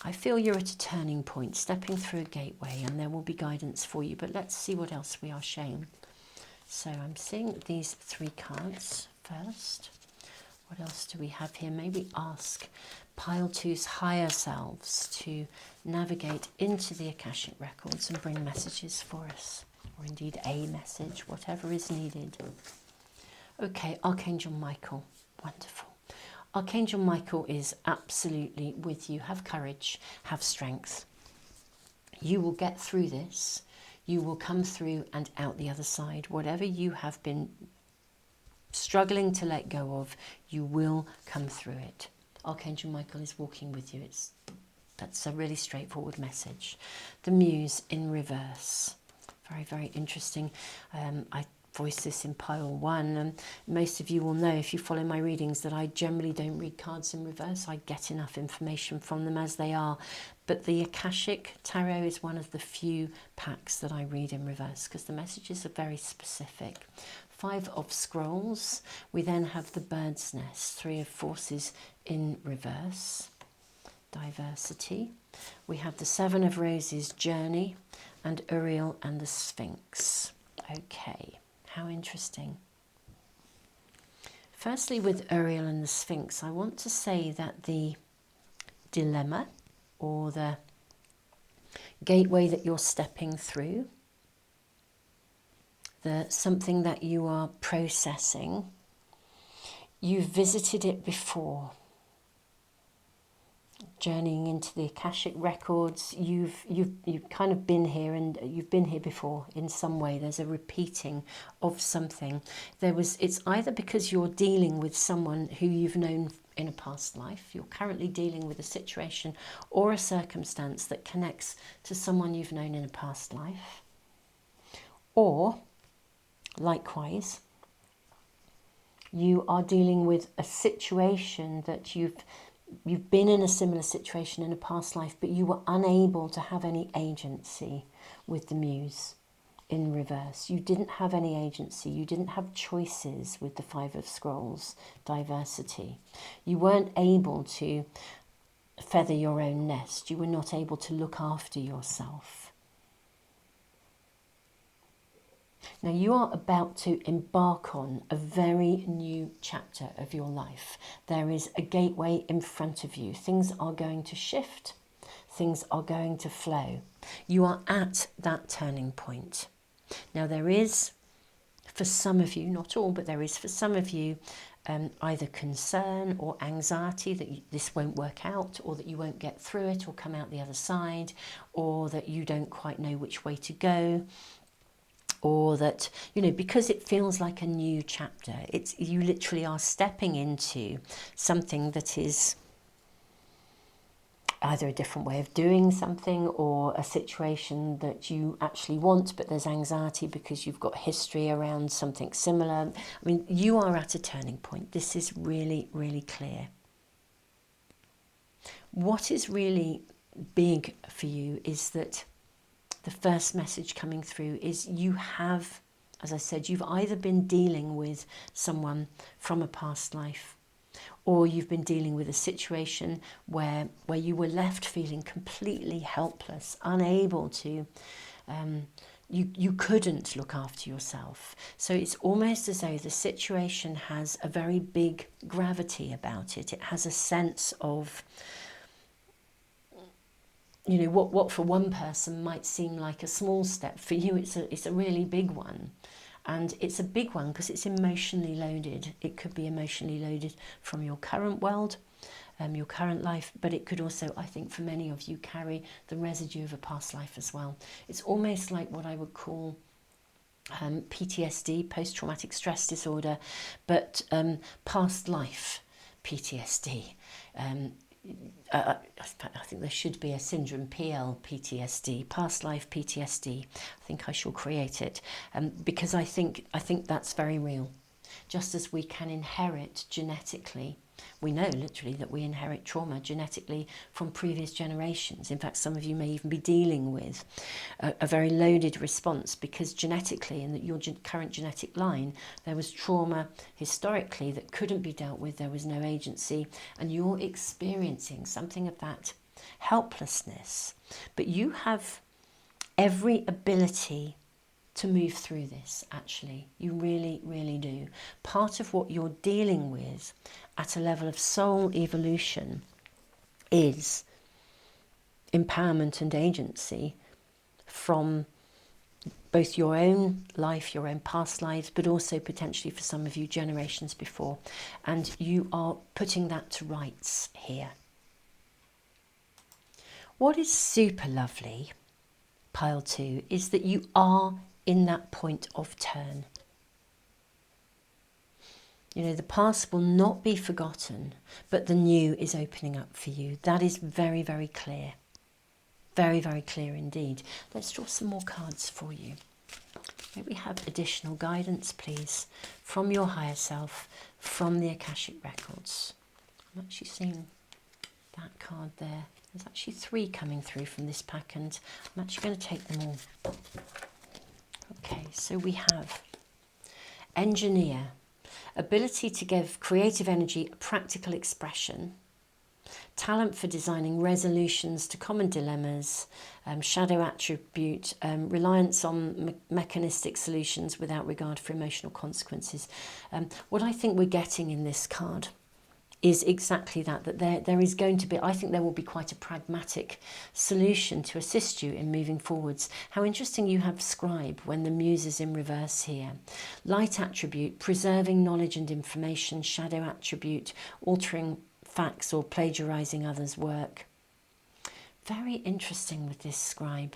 I feel you're at a turning point, stepping through a gateway, and there will be guidance for you. But let's see what else we are shown. So I'm seeing these 3 cards first. What else do we have here? Maybe ask pile 2's higher selves to navigate into the Akashic Records and bring messages for us, or indeed a message, whatever is needed. Okay, Archangel Michael, wonderful. Archangel Michael is absolutely with you. Have courage, have strength. You will get through this. You will come through and out the other side. Whatever you have been struggling to let go of, you will come through it. Archangel Michael is walking with you. That's a really straightforward message. The Muse in reverse. Very, very interesting. I voice this in pile 1, and most of you will know, if you follow my readings, that I generally don't read cards in reverse. I get enough information from them as they are, but the Akashic Tarot is one of the few packs that I read in reverse because the messages are very specific. 5 of Scrolls. We then have the Bird's Nest, 3 of Forces in reverse. Diversity. We have the 7 of Roses, Journey, and Uriel and the Sphinx. Okay. How interesting. Firstly, with Uriel and the Sphinx, I want to say that the dilemma or the gateway that you're stepping through, something that you are processing, you've visited it before. Journeying into the Akashic Records, you've kind of been here, and you've been here before in some way. There's a repeating of something. It's either because you're dealing with someone who you've known in a past life, you're currently dealing with a situation or a circumstance that connects to someone you've known in a past life, or likewise, you are dealing with a situation that you've been in a similar situation in a past life, but you were unable to have any agency with the Muse in reverse. You didn't have any agency. You didn't have choices with the 5 of Scrolls, diversity. You weren't able to feather your own nest. You were not able to look after yourself. Now you are about to embark on a very new chapter of your life. There is a gateway in front of you. Things are going to shift. Things are going to flow. You are at that turning point. Now there is, for some of you, not all, but there is for some of you, either concern or anxiety that this won't work out, or that you won't get through it or come out the other side, or that you don't quite know which way to go. Or that, because it feels like a new chapter, you literally are stepping into something that is either a different way of doing something or a situation that you actually want, but there's anxiety because you've got history around something similar. I mean, you are at a turning point. This is really, really clear. What is really big for you is that the first message coming through is you have, as I said, you've either been dealing with someone from a past life, or you've been dealing with a situation where you were left feeling completely helpless, unable to you couldn't look after yourself. So it's almost as though the situation has a very big gravity about it. It has a sense of, you know, what for one person might seem like a small step, for you it's a really big one. And it's a big one because it's emotionally loaded. It could be emotionally loaded from your current world, your current life, but it could also, I think for many of you, carry the residue of a past life as well. It's almost like what I would call PTSD, post-traumatic stress disorder, but past life PTSD. I think there should be a syndrome, PTSD, past life PTSD. I think I shall create it, because I think that's very real. Just as we can inherit genetically, we know literally that we inherit trauma genetically from previous generations. In fact, some of you may even be dealing with a very loaded response because genetically, in your current genetic line, there was trauma historically that couldn't be dealt with. There was no agency, and you're experiencing something of that helplessness. But you have every ability to move through this, actually. You really, really do. Part of what you're dealing with at a level of soul evolution is empowerment and agency from both your own life, your own past lives, but also potentially for some of you generations before. And you are putting that to rights here. What is super lovely, pile 2, is that you are in that point of turn. You know, the past will not be forgotten, but the new is opening up for you. That is very, very clear. Very, very clear indeed. Let's draw some more cards for you. May we have additional guidance, please, from your higher self, from the Akashic records. I'm actually seeing that card there. There's actually 3 coming through from this pack, and I'm actually going to take them all. Okay, so we have engineer, ability to give creative energy a practical expression, talent for designing resolutions to common dilemmas, shadow attribute, reliance on mechanistic solutions without regard for emotional consequences. What I think we're getting in this card is exactly that there is going to be, I think there will be quite a pragmatic solution to assist you in moving forwards. How interesting you have scribe when the muse is in reverse here. Light attribute, preserving knowledge and information. Shadow attribute, altering facts or plagiarizing others' work. Very interesting with this scribe.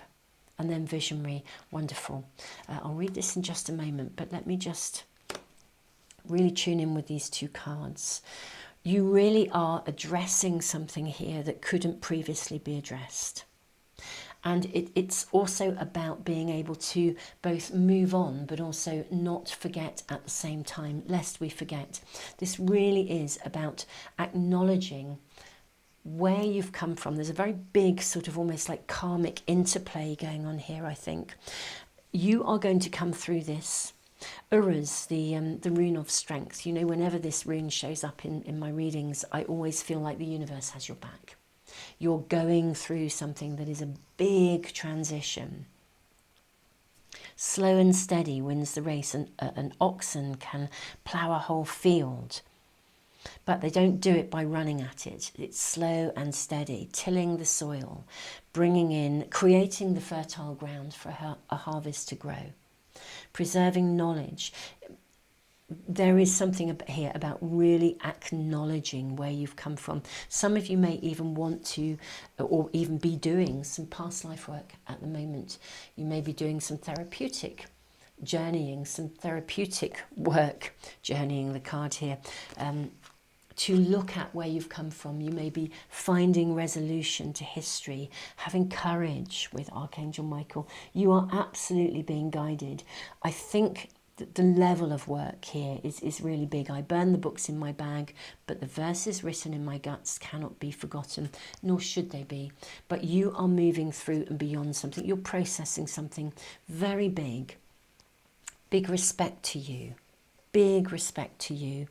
And then visionary, wonderful. I'll read this in just a moment, but let me just really tune in with these 2 cards. You really are addressing something here that couldn't previously be addressed. And it's also about being able to both move on, but also not forget at the same time, lest we forget. This really is about acknowledging where you've come from. There's a very big sort of almost like karmic interplay going on here, I think. You are going to come through this. Uruz, the rune of strength. You know, whenever this rune shows up in my readings, I always feel like the universe has your back. You're going through something that is a big transition. Slow and steady wins the race. An oxen can plough a whole field, but they don't do it by running at it. It's slow and steady, tilling the soil, bringing in, creating the fertile ground for a harvest to grow. Preserving knowledge. There is something here about really acknowledging where you've come from. Some of you may even want to, or even be doing some past life work at the moment. You may be doing some therapeutic journeying, some therapeutic work, journeying the card here, to look at where you've come from. You may be finding resolution to history, having courage with Archangel Michael. You are absolutely being guided. I think that the level of work here is really big. I burn the books in my bag, but the verses written in my guts cannot be forgotten, nor should they be. But you are moving through and beyond something. You're processing something very big. Big respect to you. Big respect to you.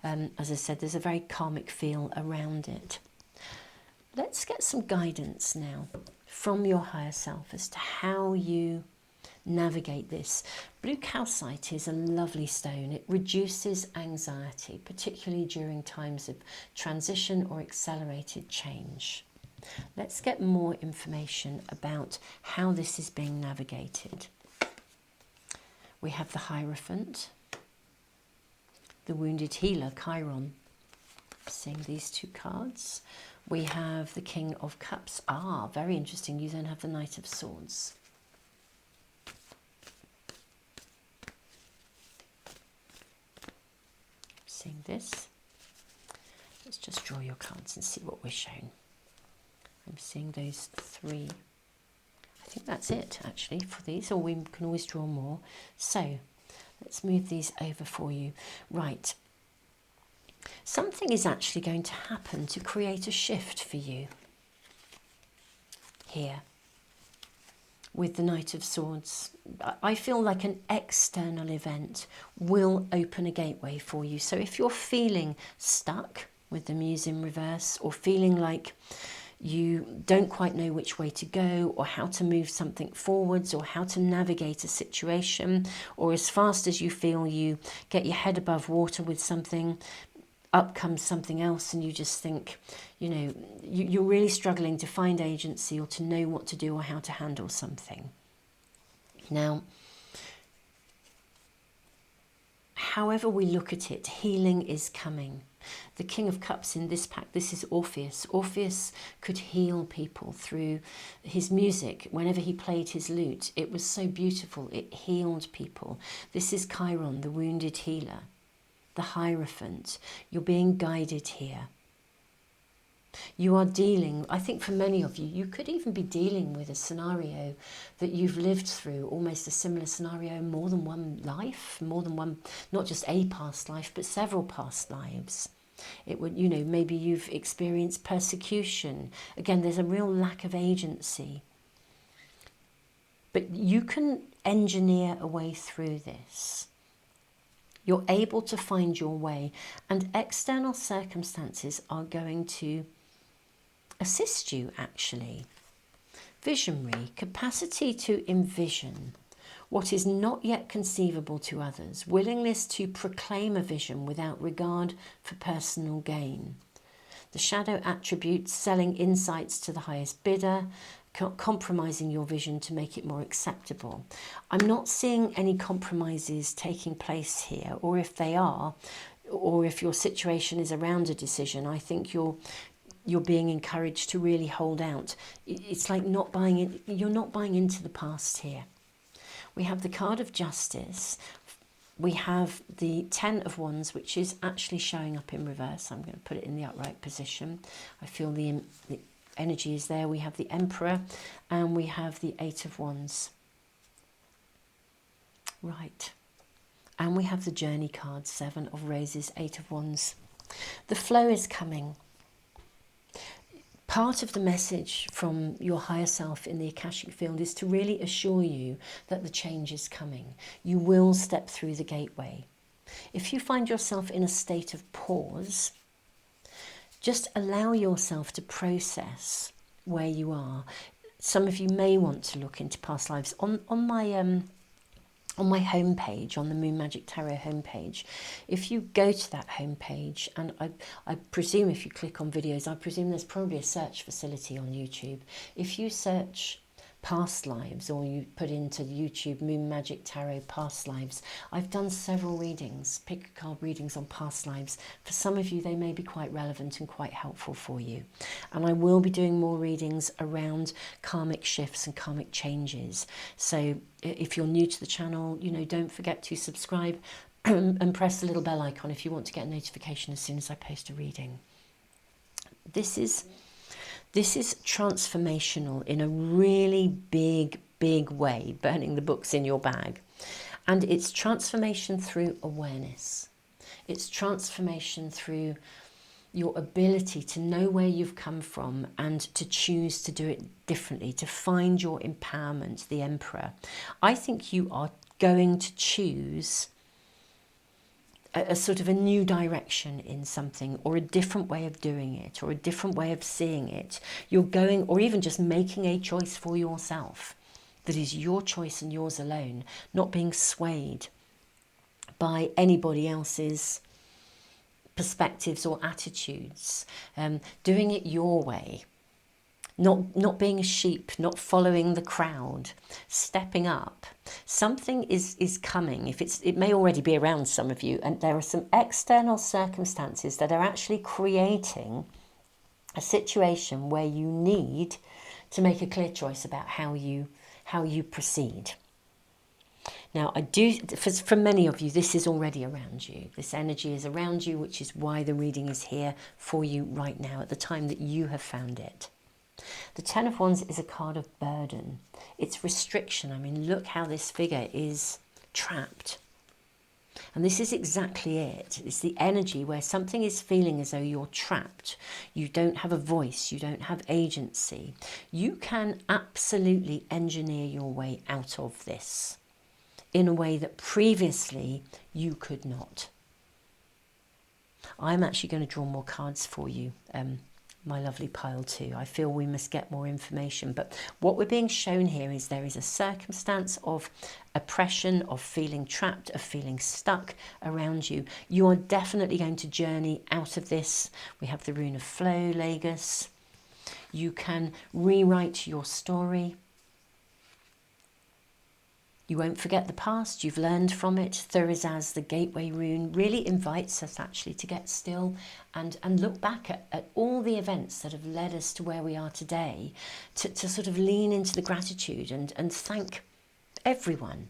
As I said, there's a very karmic feel around it. Let's get some guidance now from your higher self as to how you navigate this. Blue calcite is a lovely stone. It reduces anxiety, particularly during times of transition or accelerated change. Let's get more information about how this is being navigated. We have the Hierophant, the Wounded Healer, Chiron. Seeing these two cards. We have the King of Cups. Ah, very interesting. You then have the Knight of Swords. Seeing this. Let's just draw your cards and see what we're shown. I'm seeing those three. I think that's it, actually, for these, or we can always draw more. So, let's move these over for you. Right. Something is actually going to happen to create a shift for you here with the Knight of Swords. I feel like an external event will open a gateway for you. So if you're feeling stuck with the Muse in reverse, or feeling like you don't quite know which way to go, or how to move something forwards, or how to navigate a situation, or as fast as you feel you get your head above water with something, up comes something else, and you just think, you know, you're really struggling to find agency or to know what to do or how to handle something. Now, however we look at it, healing is coming. The King of Cups in this pack, this is Orpheus. Orpheus could heal people through his music. Whenever he played his lute, it was so beautiful. It healed people. This is Chiron, the Wounded Healer. The Hierophant. You're being guided here. You are dealing, I think for many of you, you could even be dealing with a scenario that you've lived through, almost a similar scenario, more than one life, more than one, not just a past life, but several past lives. It would, you know, maybe you've experienced persecution. Again, there's a real lack of agency. But you can engineer a way through this. You're able to find your way, and external circumstances are going to assist you, actually. Visionary, capacity to envision what is not yet conceivable to others, willingness to proclaim a vision without regard for personal gain. The shadow attributes, selling insights to the highest bidder, compromising your vision to make it more acceptable. I'm not seeing any compromises taking place here, or if they are, or if your situation is around a decision, I think you're being encouraged to really hold out. It's like not buying in, you're not buying into the past here. We have the card of Justice. We have the Ten of Wands, which is actually showing up in reverse. I'm going to put it in the upright position. I feel the energy is there. We have the Emperor and we have the Eight of Wands. Right. And we have the Journey card, Seven of Roses, Eight of Wands. The flow is coming. Part of the message from your higher self in the Akashic field is to really assure you that the change is coming. You will step through the gateway. If you find yourself in a state of pause, just allow yourself to process where you are. Some of you may want to look into past lives. On my homepage, on the Moon Magic Tarot homepage, if you go to that homepage, and I presume if you click on videos, I presume there's probably a search facility on YouTube. If you search past lives, or you put into YouTube Moon Magic Tarot past lives, I've done several readings, pick a card readings on past lives. For some of you, they may be quite relevant and quite helpful for you. And I will be doing more readings around karmic shifts and karmic changes. So if you're new to the channel, you know, don't forget to subscribe and press the little bell icon if you want to get a notification as soon as I post a reading. This is transformational in a really big way, burning the books in your bag. And it's transformation through awareness. It's transformation through your ability to know where you've come from and to choose to do it differently, to find your empowerment, the Emperor. I think you are going to choose a sort of a new direction in something, or a different way of doing it, or a different way of seeing it. You're going, or even just making a choice for yourself. that is your choice and yours alone, not being swayed by anybody else's perspectives or attitudes, doing it your way, not being a sheep, not following the crowd, stepping up. Something is coming. It may already be around some of you, and there are some external circumstances that are actually creating a situation where you need to make a clear choice about how you proceed. Now, for many of you, this is already around you. This energy is around you, which is why the reading is here for you right now, at the time that you have found it. The Ten of Wands is a card of burden. It's restriction. I mean, look how this figure is trapped. And this is exactly it. It's the energy where something is feeling as though you're trapped. You don't have a voice. You don't have agency. You can absolutely engineer your way out of this in a way that previously you could not. I'm actually going to draw more cards for you, my lovely pile too. I feel we must get more information, but what we're being shown here is there is a circumstance of oppression, of feeling trapped, of feeling stuck around you. You are definitely going to journey out of this. We have the rune of flow, Lagos. You can rewrite your story. You won't forget the past, you've learned from it. Thurizaz, the gateway rune, really invites us actually to get still and look back at all the events that have led us to where we are today, to sort of lean into the gratitude and thank everyone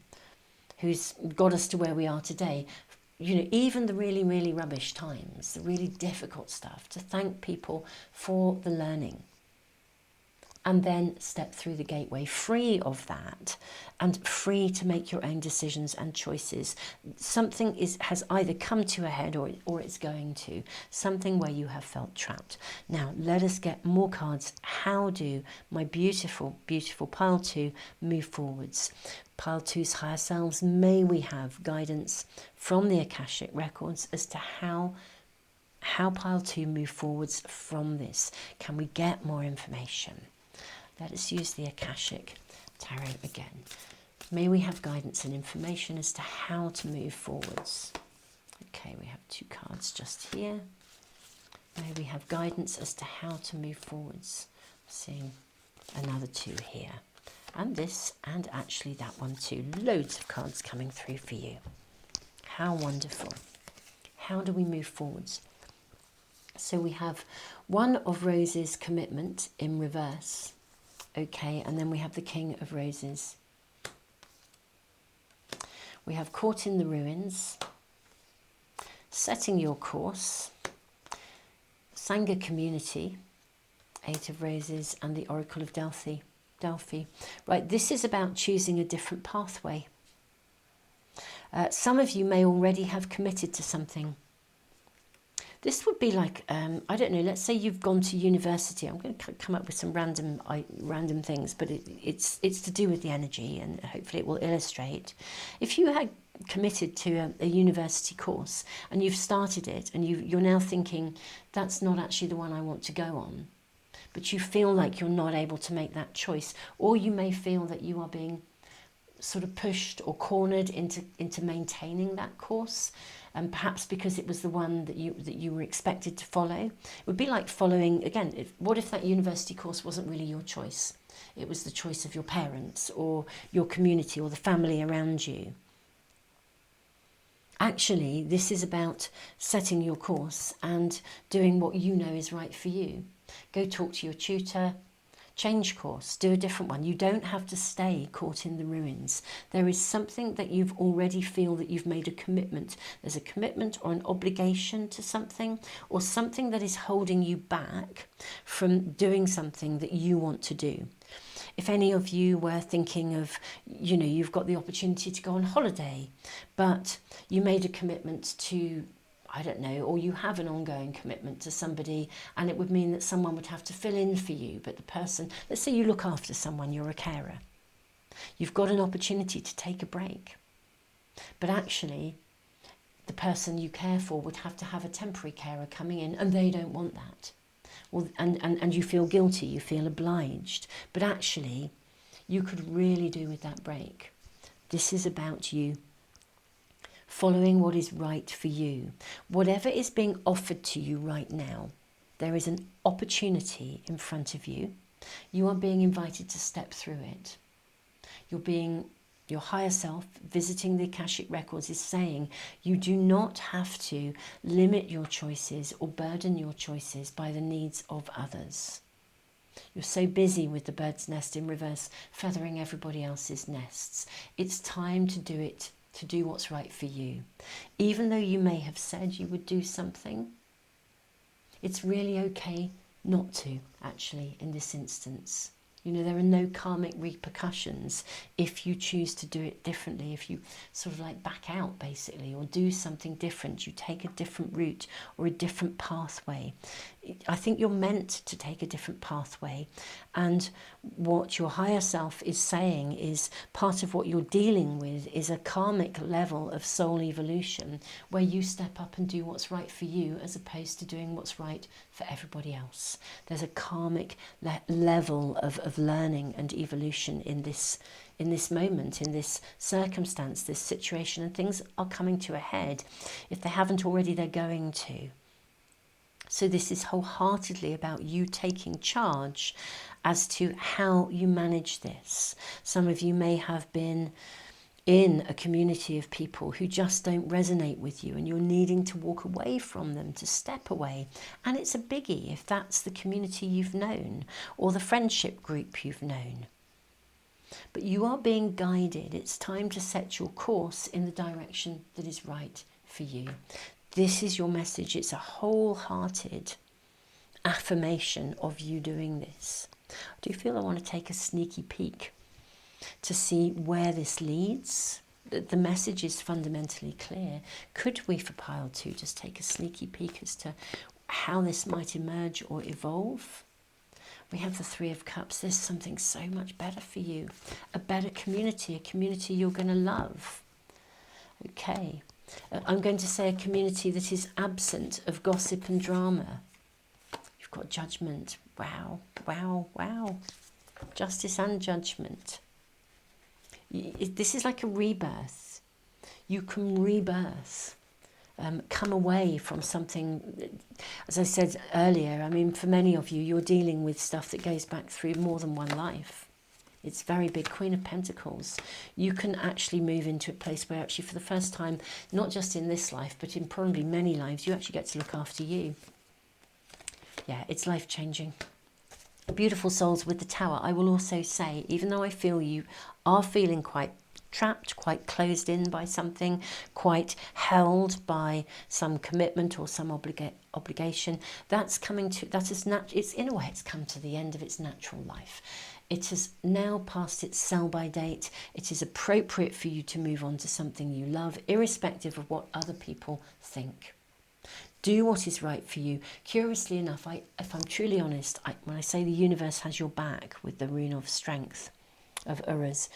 who's got us to where we are today. You know, even the really, really rubbish times, the really difficult stuff, to thank people for the learning. And then step through the gateway free of that and free to make your own decisions and choices. Something has either come to a head or it's going to. Something where you have felt trapped. Now, let us get more cards. How do my beautiful, beautiful pile 2 move forwards? Pile 2's higher selves, may we have guidance from the Akashic records as to how pile 2 move forwards from this. Can we get more information? Let us use the Akashic Tarot again. May we have guidance and information as to how to move forwards. Okay, we have 2 cards just here. May we have guidance as to how to move forwards. Seeing another 2 here. And this, and actually that one too. Loads of cards coming through for you. How wonderful. How do we move forwards? So we have 1 of Roses, commitment in reverse. Okay, and then we have the King of Roses. We have Caught in the Ruins, Setting Your Course, Sangha Community, 8 of Roses, and the Oracle of Delphi. Right, this is about choosing a different pathway. Some of you may already have committed to something. This would be like, I don't know, let's say you've gone to university. I'm going to come up with some random things, but it's to do with the energy, and hopefully it will illustrate. If you had committed to a university course and you've started it and you're now thinking, that's not actually the one I want to go on, but you feel like you're not able to make that choice, or you may feel that you are being sort of pushed or cornered into maintaining that course, and perhaps because it was the one that you were expected to follow. It would be like following, again, what if that university course wasn't really your choice? It was the choice of your parents or your community or the family around you. Actually, this is about setting your course and doing what you know is right for you. Go talk to your tutor. Change course, do a different one. You don't have to stay caught in the ruins. There is something that you've already feel that you've made a commitment. There's a commitment or an obligation to something, or something that is holding you back from doing something that you want to do. If any of you were thinking of, you know, you've got the opportunity to go on holiday, but you made a commitment to, I don't know, or you have an ongoing commitment to somebody, and it would mean that someone would have to fill in for you, but the person, let's say you look after someone, you're a carer. You've got an opportunity to take a break, but actually the person you care for would have to have a temporary carer coming in, and they don't want that. Well, and you feel guilty, you feel obliged, but actually you could really do with that break. This is about you following what is right for you. Whatever is being offered to you right now, there is an opportunity in front of you. You are being invited to step through it. Your higher self, visiting the Akashic records, is saying you do not have to limit your choices or burden your choices by the needs of others. You're so busy with the bird's nest in reverse, feathering everybody else's nests. It's time to do it, to do what's right for you. Even though you may have said you would do something, it's really okay not to, actually, in this instance. You know, there are no karmic repercussions if you choose to do it differently, if you sort of like back out, basically, or do something different. You take a different route or a different pathway. I think you're meant to take a different pathway. And what your higher self is saying is part of what you're dealing with is a karmic level of soul evolution where you step up and do what's right for you as opposed to doing what's right for everybody else. There's a karmic level of learning and evolution in this moment, in this circumstance, this situation, and things are coming to a head. If they haven't already, they're going to. So this is wholeheartedly about you taking charge as to how you manage this. Some of you may have been in a community of people who just don't resonate with you and you're needing to walk away from them, to step away. And it's a biggie if that's the community you've known or the friendship group you've known. But you are being guided. It's time to set your course in the direction that is right for you. This is your message. It's a wholehearted affirmation of you doing this. I do feel I want to take a sneaky peek to see where this leads. The message is fundamentally clear. Could we, for pile 2, just take a sneaky peek as to how this might emerge or evolve? We have the 3 of Cups. There's something so much better for you. A better community, a community you're going to love. Okay. I'm going to say a community that is absent of gossip and drama. You've got Judgment. Wow, wow, wow. Justice and Judgment. This is like a rebirth. You can rebirth. Come away from something. As I said earlier, I mean, for many of you, you're dealing with stuff that goes back through more than one life. It's very big. Queen of Pentacles. You can actually move into a place where actually for the first time, not just in this life, but in probably many lives, you actually get to look after you. Yeah, it's life-changing. Beautiful souls with the Tower. I will also say, even though I feel you are feeling quite trapped, quite closed in by something, quite held by some commitment or some obligation, that's coming to, it's in a way, it's come to the end of its natural life. It has now passed its sell-by date. It is appropriate for you to move on to something you love, irrespective of what other people think. Do what is right for you. Curiously enough, if I'm truly honest, when I say the universe has your back with the rune of strength of Uras,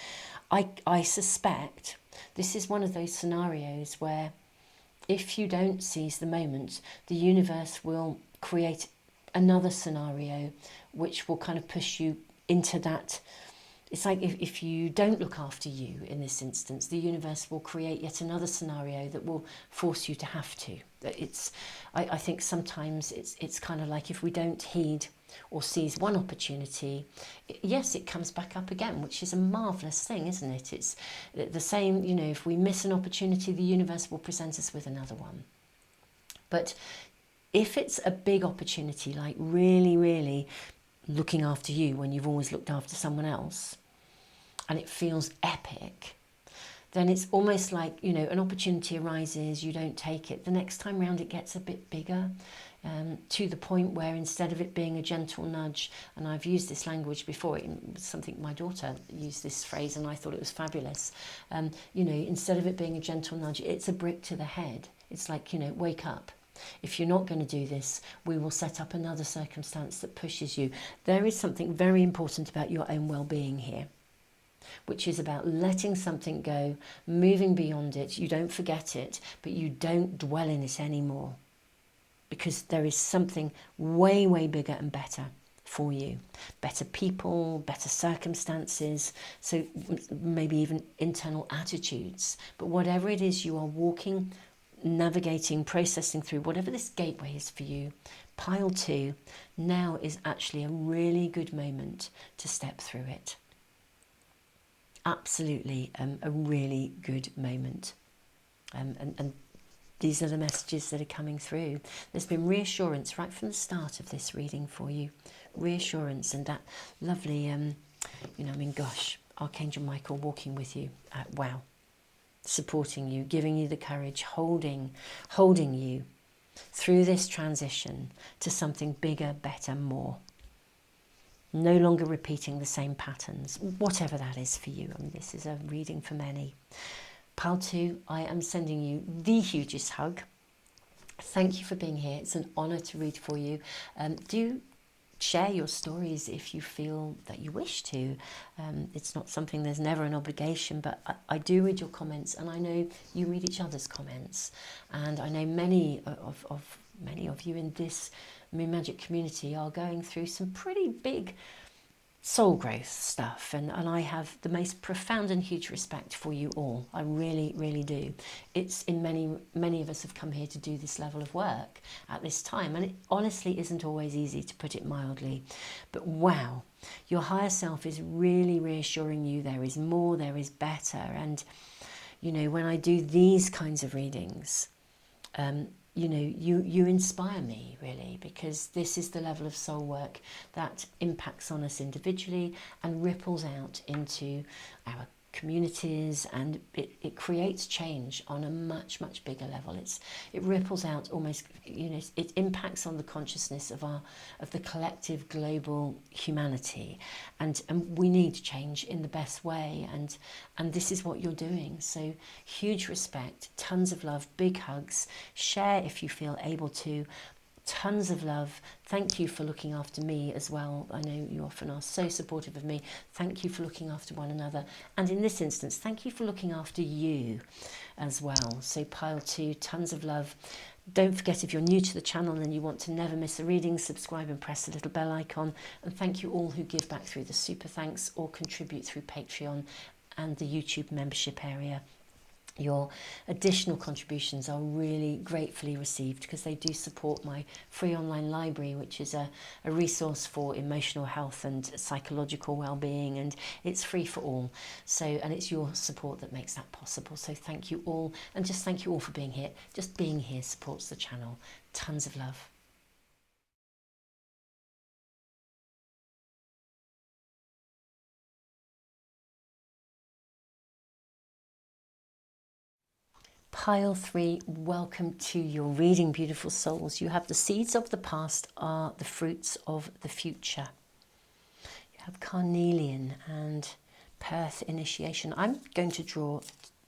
I suspect this is one of those scenarios where if you don't seize the moment, the universe will create another scenario which will kind of push you into that. It's like if you don't look after you in this instance, the universe will create yet another scenario that will force you to have to. I think sometimes it's kind of like if we don't heed or seize one opportunity, yes, it comes back up again, which is a marvellous thing, isn't it? It's the same, you know, if we miss an opportunity, the universe will present us with another one. But if it's a big opportunity, like really, really looking after you when you've always looked after someone else, and it feels epic, then it's almost like, you know, an opportunity arises, you don't take it. The next time round it gets a bit bigger, to the point where instead of it being a gentle nudge, and I've used this language before, it was something my daughter used this phrase and I thought it was fabulous. You know, instead of it being a gentle nudge, it's a brick to the head. It's like, you know, wake up. If you're not going to do this, we will set up another circumstance that pushes you. There is something very important about your own well-being here, which is about letting something go, moving beyond it. You don't forget it, but you don't dwell in it anymore, because there is something way, way bigger and better for you. Better people, better circumstances, so maybe even internal attitudes. But whatever it is you are walking, navigating, processing through, whatever this gateway is for you, pile 2, now is actually a really good moment to step through it. Absolutely a really good moment. And these are the messages that are coming through. There's been reassurance right from the start of this reading for you. Reassurance and that lovely, gosh, Archangel Michael walking with you. Wow. Supporting you, giving you the courage, holding you through this transition to something bigger, better, more. No longer repeating the same patterns, whatever that is for you. I mean, this is a reading for many. Pile 2, I am sending you the hugest hug. Thank you for being here. It's an honour to read for you. Do share your stories if you feel that you wish to. It's not something, there's never an obligation, but I do read your comments, and I know you read each other's comments. And I know many of you in this Moon Magic community are going through some pretty big soul growth stuff, and I have the most profound and huge respect for you all. I really, really do. It's in many of us have come here to do this level of work at this time, and it honestly isn't always easy, to put it mildly. But wow, your higher self is really reassuring you there is more, there is better. And when I do these kinds of readings, you inspire me, really, because this is the level of soul work that impacts on us individually and ripples out into our communities, and it creates change on a much, much bigger level. It ripples out almost, it impacts on the consciousness of the collective global humanity, and we need change in the best way, and this is what you're doing. So huge respect, tons of love, big hugs. Share if you feel able to. Tons of love. Thank you for looking after me as well. I know you often are so supportive of me. Thank you for looking after one another. And in this instance, thank you for looking after you as well. So pile 2, tons of love. Don't forget, if you're new to the channel and you want to never miss a reading, subscribe and press the little bell icon. And thank you all who give back through the super thanks or contribute through Patreon and the YouTube membership area. Your additional contributions are really gratefully received, because they do support my free online library, which is a resource for emotional health and psychological well-being, and it's free for all. So, and it's your support that makes that possible. So thank you all, and just thank you all for being here. Just being here supports the channel. Tons of love. Pile 3, welcome to your reading, beautiful souls. You have the seeds of the past are the fruits of the future. You have carnelian and Perth initiation. I'm going to draw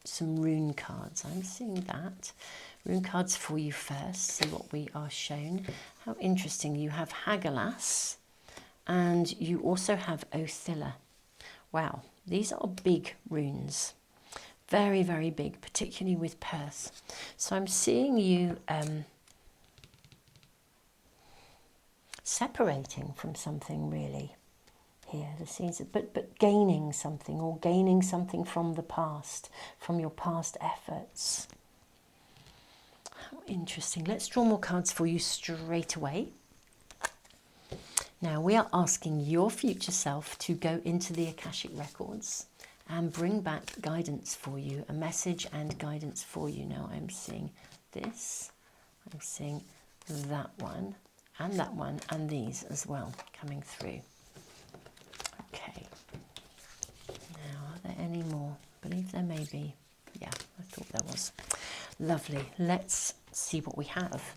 some rune cards. I'm seeing that. Rune cards for you first, see what we are shown. How interesting. You have Hagelas and you also have Othilla. Wow, these are big runes. Very, very big, particularly with Perth. So I'm seeing you separating from something, really, here. The seeds, but gaining something, or gaining something from the past, from your past efforts. How interesting. Let's draw more cards for you straight away. Now we are asking your future self to go into the Akashic records and bring back guidance for you, a message and guidance for you. Now I'm seeing this, I'm seeing that one, and these as well coming through. Okay, now are there any more? I believe there may be. Yeah, I thought there was. Lovely, let's see what we have.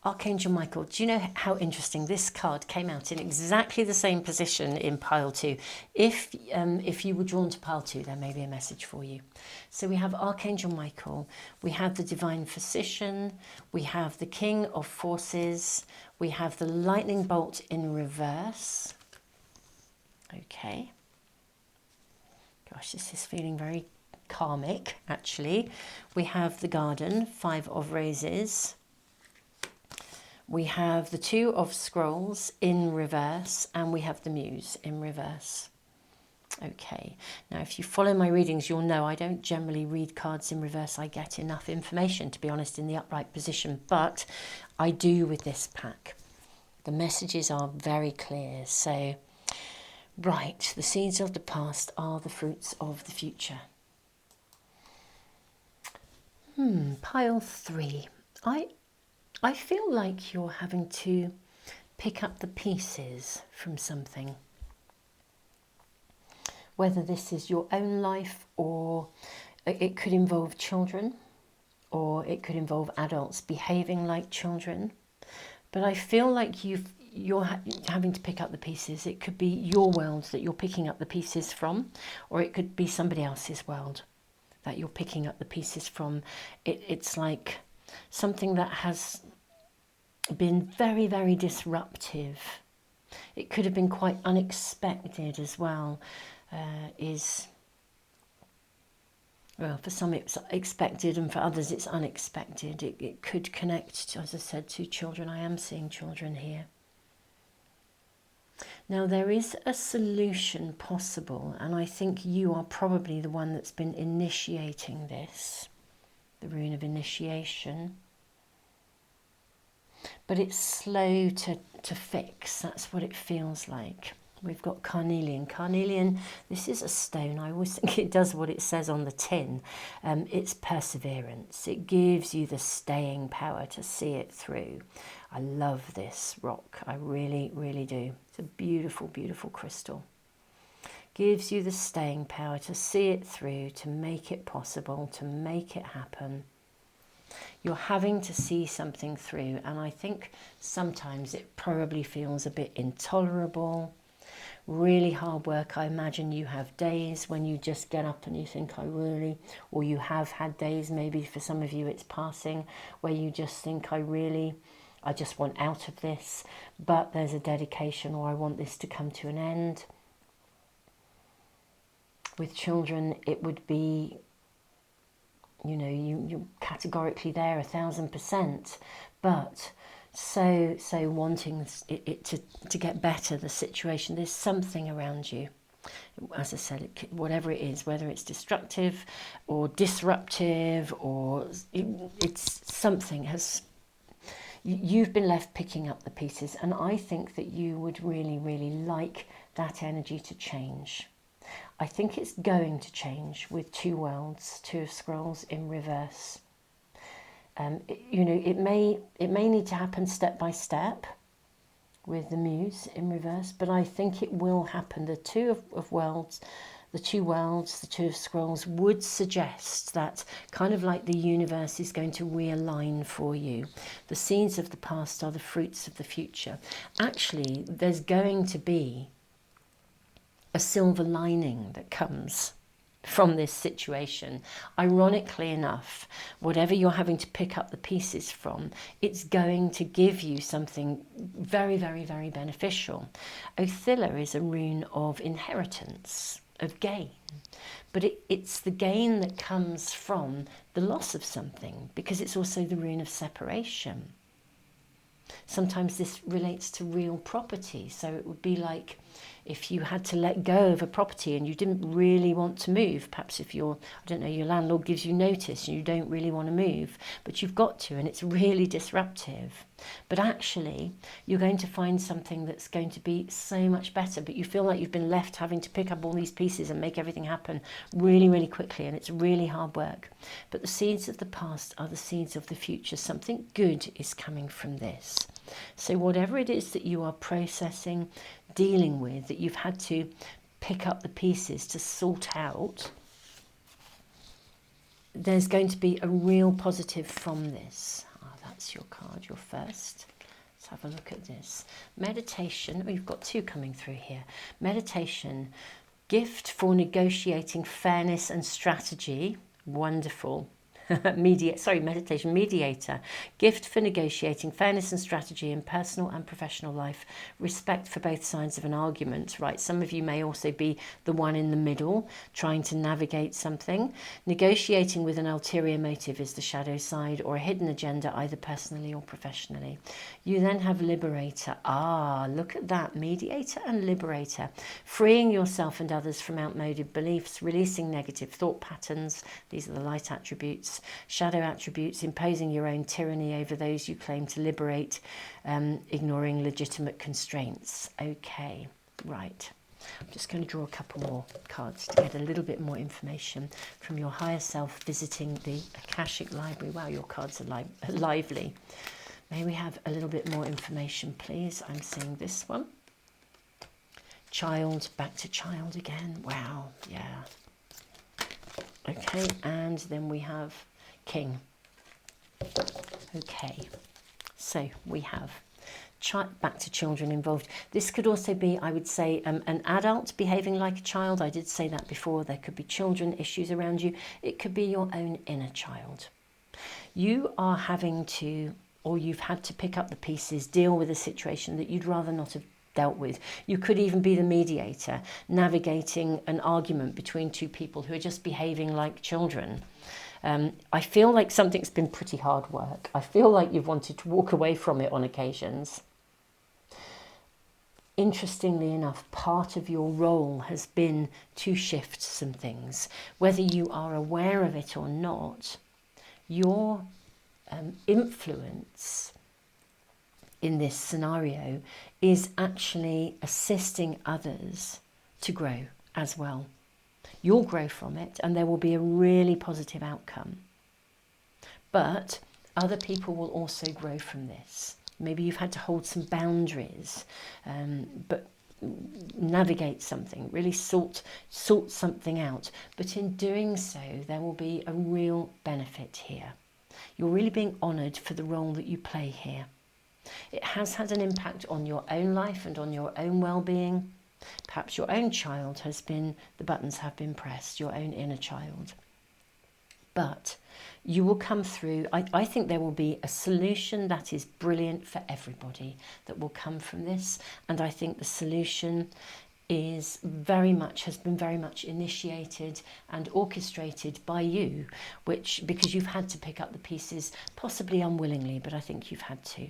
Archangel Michael, do you know how interesting this card came out in exactly the same position in pile 2? If you were drawn to pile 2, there may be a message for you. So we have Archangel Michael, we have the Divine Physician, we have the King of Forces, we have the Lightning Bolt in reverse. Okay. Gosh, this is feeling very karmic, actually. We have the Garden, 5 of Roses. We have the Two of Scrolls in reverse, and we have the Muse in reverse. Okay, now if you follow my readings, you'll know I don't generally read cards in reverse. I get enough information, to be honest, in the upright position, but I do with this pack. The messages are very clear. So, right, the seeds of the past are the fruits of the future. Pile 3. I feel like you're having to pick up the pieces from something. Whether this is your own life, or it could involve children, or it could involve adults behaving like children. But I feel like you're having to pick up the pieces. It could be your world that you're picking up the pieces from, or it could be somebody else's world that you're picking up the pieces from. It's like something that has been very, very disruptive. It could have been quite unexpected as well. Well, for some it's expected, and for others it's unexpected. It could connect, as I said, to children. I am seeing children here. Now, there is a solution possible, and I think you are probably the one that's been initiating this, the rune of initiation. But it's slow to fix. That's what it feels like. We've got carnelian. Carnelian, this is a stone. I always think it does what it says on the tin. It's perseverance. It gives you the staying power to see it through. I love this rock. I really, really do. It's a beautiful, beautiful crystal. Gives you the staying power to see it through, to make it possible, to make it happen. You're having to see something through, and I think sometimes it probably feels a bit intolerable. Really hard work. I imagine you have days when you just get up and you think, or you have had days, maybe for some of you it's passing, where you just think, I just want out of this, but there's a dedication, or I want this to come to an end. With children, it would be, you're categorically there 1000%, but so wanting it to get better, the situation. There's something around you, as I said, whatever it is, whether it's destructive or disruptive, or it's something you've been left picking up the pieces, and I think that you would really, really like that energy to change. I think it's going to change with Two Worlds, Two of Scrolls in reverse. It may need to happen step by step with the Muse in reverse, but I think it will happen. The Two of Worlds, the Two Worlds, the Two of Scrolls would suggest that kind of like the universe is going to realign for you. The seeds of the past are the fruits of the future. Actually, there's going to be a silver lining that comes from this situation. Ironically enough, whatever you're having to pick up the pieces from, it's going to give you something very, very, very beneficial. Othilla is a rune of inheritance, of gain, but it's the gain that comes from the loss of something, because it's also the rune of separation. Sometimes this relates to real property, so it would be like if you had to let go of a property and you didn't really want to move. Perhaps if your landlord gives you notice and you don't really want to move, but you've got to, and it's really disruptive. But actually, you're going to find something that's going to be so much better, but you feel like you've been left having to pick up all these pieces and make everything happen really, really quickly, and it's really hard work. But the seeds of the past are the seeds of the future. Something good is coming from this. So whatever it is that you are processing, dealing with, that you've had to pick up the pieces to sort out, there's going to be a real positive from this. That's your card, your first. Let's have a look at this. Meditation. We've got two coming through here. Meditation, gift for negotiating fairness and strategy. Wonderful. mediator, gift for negotiating, fairness and strategy in personal and professional life, respect for both sides of an argument, right? Some of you may also be the one in the middle, trying to navigate something. Negotiating with an ulterior motive is the shadow side, or a hidden agenda, either personally or professionally. You then have liberator. Look at that, mediator and liberator. Freeing yourself and others from outmoded beliefs, releasing negative thought patterns. These are the light attributes. Shadow attributes, imposing your own tyranny over those you claim to liberate, ignoring legitimate constraints. Okay, right. I'm just going to draw a couple more cards to get a little bit more information from your higher self visiting the Akashic library. Wow, your cards are lively. May we have a little bit more information, please? I'm seeing this one. Child, back to child again. Wow, yeah. Okay, and then we have King. Okay, so we have back to children involved. This could also be, I would say, an adult behaving like a child. I did say that before. There could be children issues around you. It could be your own inner child. You are having to, or you've had to pick up the pieces, deal with a situation that you'd rather not have dealt with. You could even be the mediator, navigating an argument between two people who are just behaving like children. I feel like something's been pretty hard work. I feel like you've wanted to walk away from it on occasions. Interestingly enough, part of your role has been to shift some things. Whether you are aware of it or not, your influence in this scenario is actually assisting others to grow as well. You'll grow from it and there will be a really positive outcome. But other people will also grow from this. Maybe you've had to hold some boundaries, but navigate something, really sort something out. But in doing so, there will be a real benefit here. You're really being honoured for the role that you play here. It has had an impact on your own life and on your own well-being. Perhaps your own child has been, the buttons have been pressed, your own inner child. But you will come through. I think there will be a solution that is brilliant for everybody that will come from this. And I think the solution has been very much initiated and orchestrated by you, because you've had to pick up the pieces, possibly unwillingly, but I think you've had to.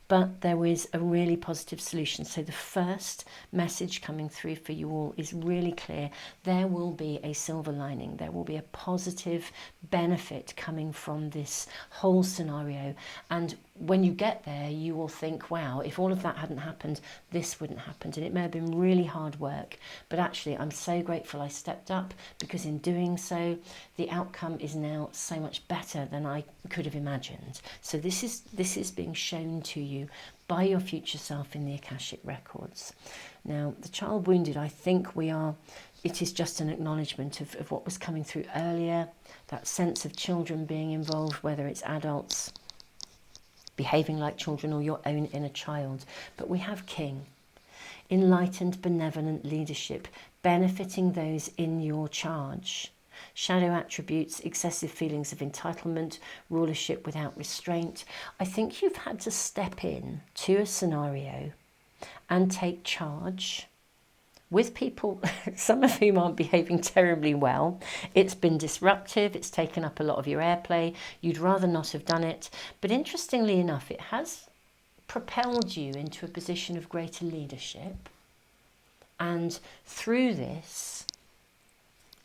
But there is a really positive solution. So the first message coming through for you all is really clear. There will be a silver lining. There will be a positive benefit coming from this whole scenario. And when you get there, you will think, wow, if all of that hadn't happened, this wouldn't happen. And it may have been really hard work, but actually I'm so grateful I stepped up, because in doing so, the outcome is now so much better than I could have imagined. So this is being shown to you by your future self in the Akashic records. Now, the child wounded, I think it is just an acknowledgement of what was coming through earlier, that sense of children being involved, whether it's adults behaving like children or your own inner child. But we have King, enlightened, benevolent leadership, benefiting those in your charge. Shadow attributes, excessive feelings of entitlement, rulership without restraint. I think you've had to step in to a scenario and take charge with people, some of whom aren't behaving terribly well. It's been disruptive, it's taken up a lot of your airplay, you'd rather not have done it. But interestingly enough, it has propelled you into a position of greater leadership. And through this,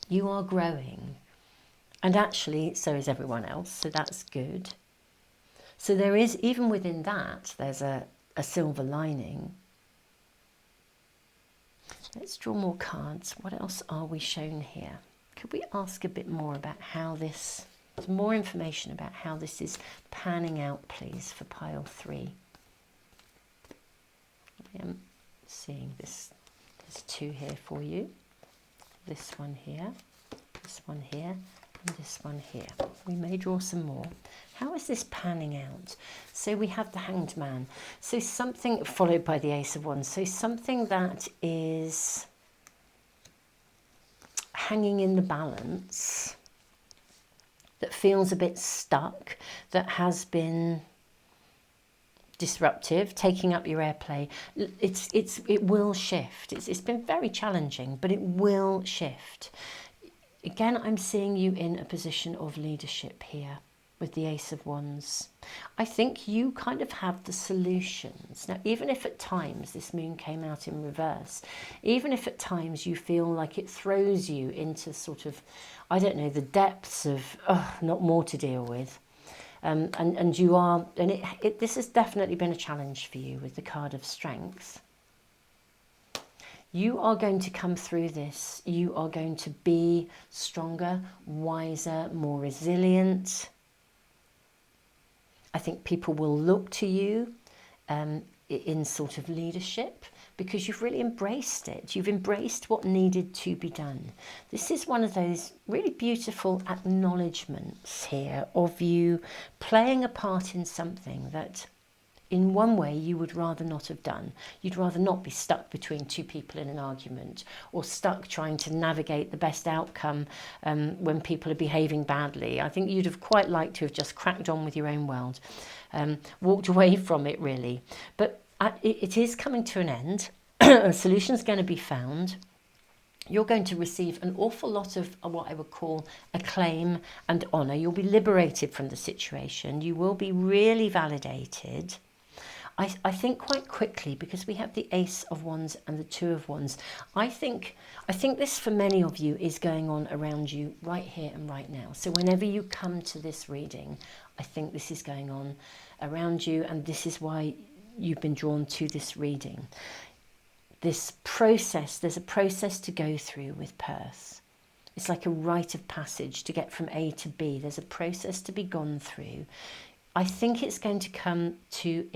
you are growing. And actually, so is everyone else, so that's good. So there is, even within that, there's a silver lining. Let's draw more cards. What else are we shown here? Could we ask a bit more about how this, more information about how this is panning out, please, for pile 3? I am seeing this. There's 2 here for you. This one here, this one here, and this one here. We may draw some more. How is this panning out? So we have the Hanged Man. So something followed by the Ace of Wands. So something that is hanging in the balance that feels a bit stuck, that has been disruptive, taking up your airplay, it will shift. It's been very challenging, but it will shift. Again, I'm seeing you in a position of leadership here with the Ace of Wands. I think you kind of have the solutions. Now, even if at times this moon came out in reverse, even if at times you feel like it throws you into sort of, I don't know, the depths of, not more to deal with. And you are, and this has definitely been a challenge for you with the card of Strength. You are going to come through this. You are going to be stronger, wiser, more resilient. I think people will look to you in sort of leadership because you've really embraced it. You've embraced what needed to be done. This is one of those really beautiful acknowledgements here of you playing a part in something that in one way you would rather not have done. You'd rather not be stuck between two people in an argument or stuck trying to navigate the best outcome when people are behaving badly. I think you'd have quite liked to have just cracked on with your own world, walked away from it really. But it is coming to an end. A solution's going to be found. You're going to receive an awful lot of what I would call acclaim and honour. You'll be liberated from the situation. You will be really validated. I think quite quickly, because we have the Ace of Wands and the Two of Wands. I think this for many of you is going on around you right here and right now. So whenever you come to this reading, I think this is going on around you, and this is why you've been drawn to this reading. This process, there's a process to go through with Perth. It's like a rite of passage to get from A to B. There's a process to be gone through. I think it's going to come to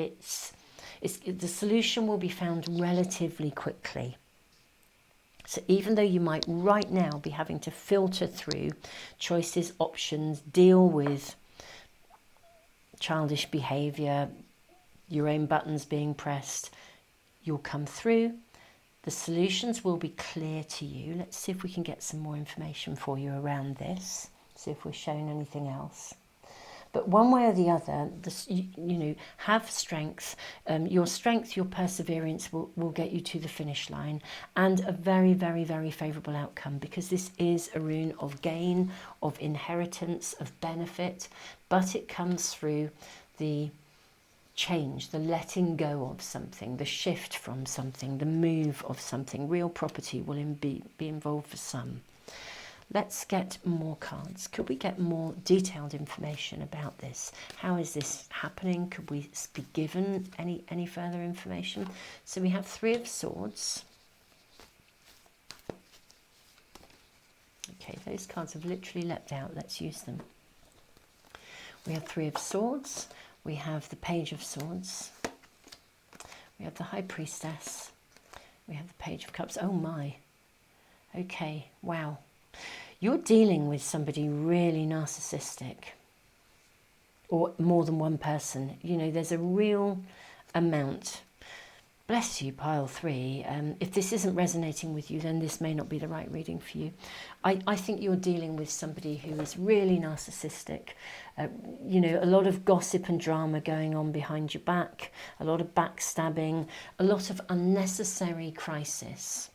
the solution will be found relatively quickly. So even though you might right now be having to filter through choices, options, deal with childish behaviour, your own buttons being pressed, you'll come through. The solutions will be clear to you. Let's see if we can get some more information for you around this. See if we're shown anything else. But one way or the other, have strength. Your strength, your perseverance will get you to the finish line, and a very, very, very favourable outcome, because this is a rune of gain, of inheritance, of benefit, but it comes through the change, the letting go of something, the shift from something, the move of something. Real property will be involved for some. Let's get more cards. Could we get more detailed information about this? How is this happening? Could we be given any further information? So we have Three of Swords. Okay, those cards have literally leapt out. Let's use them. We have Three of Swords. We have the Page of Swords. We have the High Priestess. We have the Page of Cups. Oh my. Okay, wow. You're dealing with somebody really narcissistic, or more than one person. You know, there's a real amount. Bless you, pile three. If this isn't resonating with you, then this may not be the right reading for you. I think you're dealing with somebody who is really narcissistic. A lot of gossip and drama going on behind your back, a lot of backstabbing, a lot of unnecessary crisis.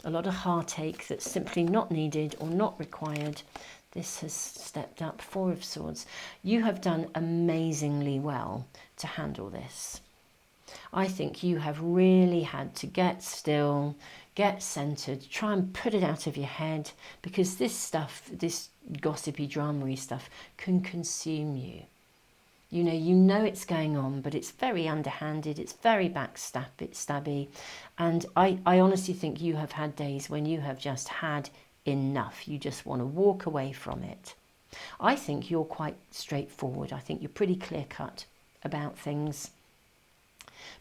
A lot of heartache that's simply not needed or not required. This has stepped up. Four of Swords. You have done amazingly well to handle this. I think you have really had to get still, get centered, try and put it out of your head, because this stuff, this gossipy, drama-y stuff can consume you. You know it's going on, but it's very underhanded, it's very backstabby, and I honestly think you have had days when you have just had enough. You just want to walk away from it. I think you're quite straightforward. I think you're pretty clear-cut about things.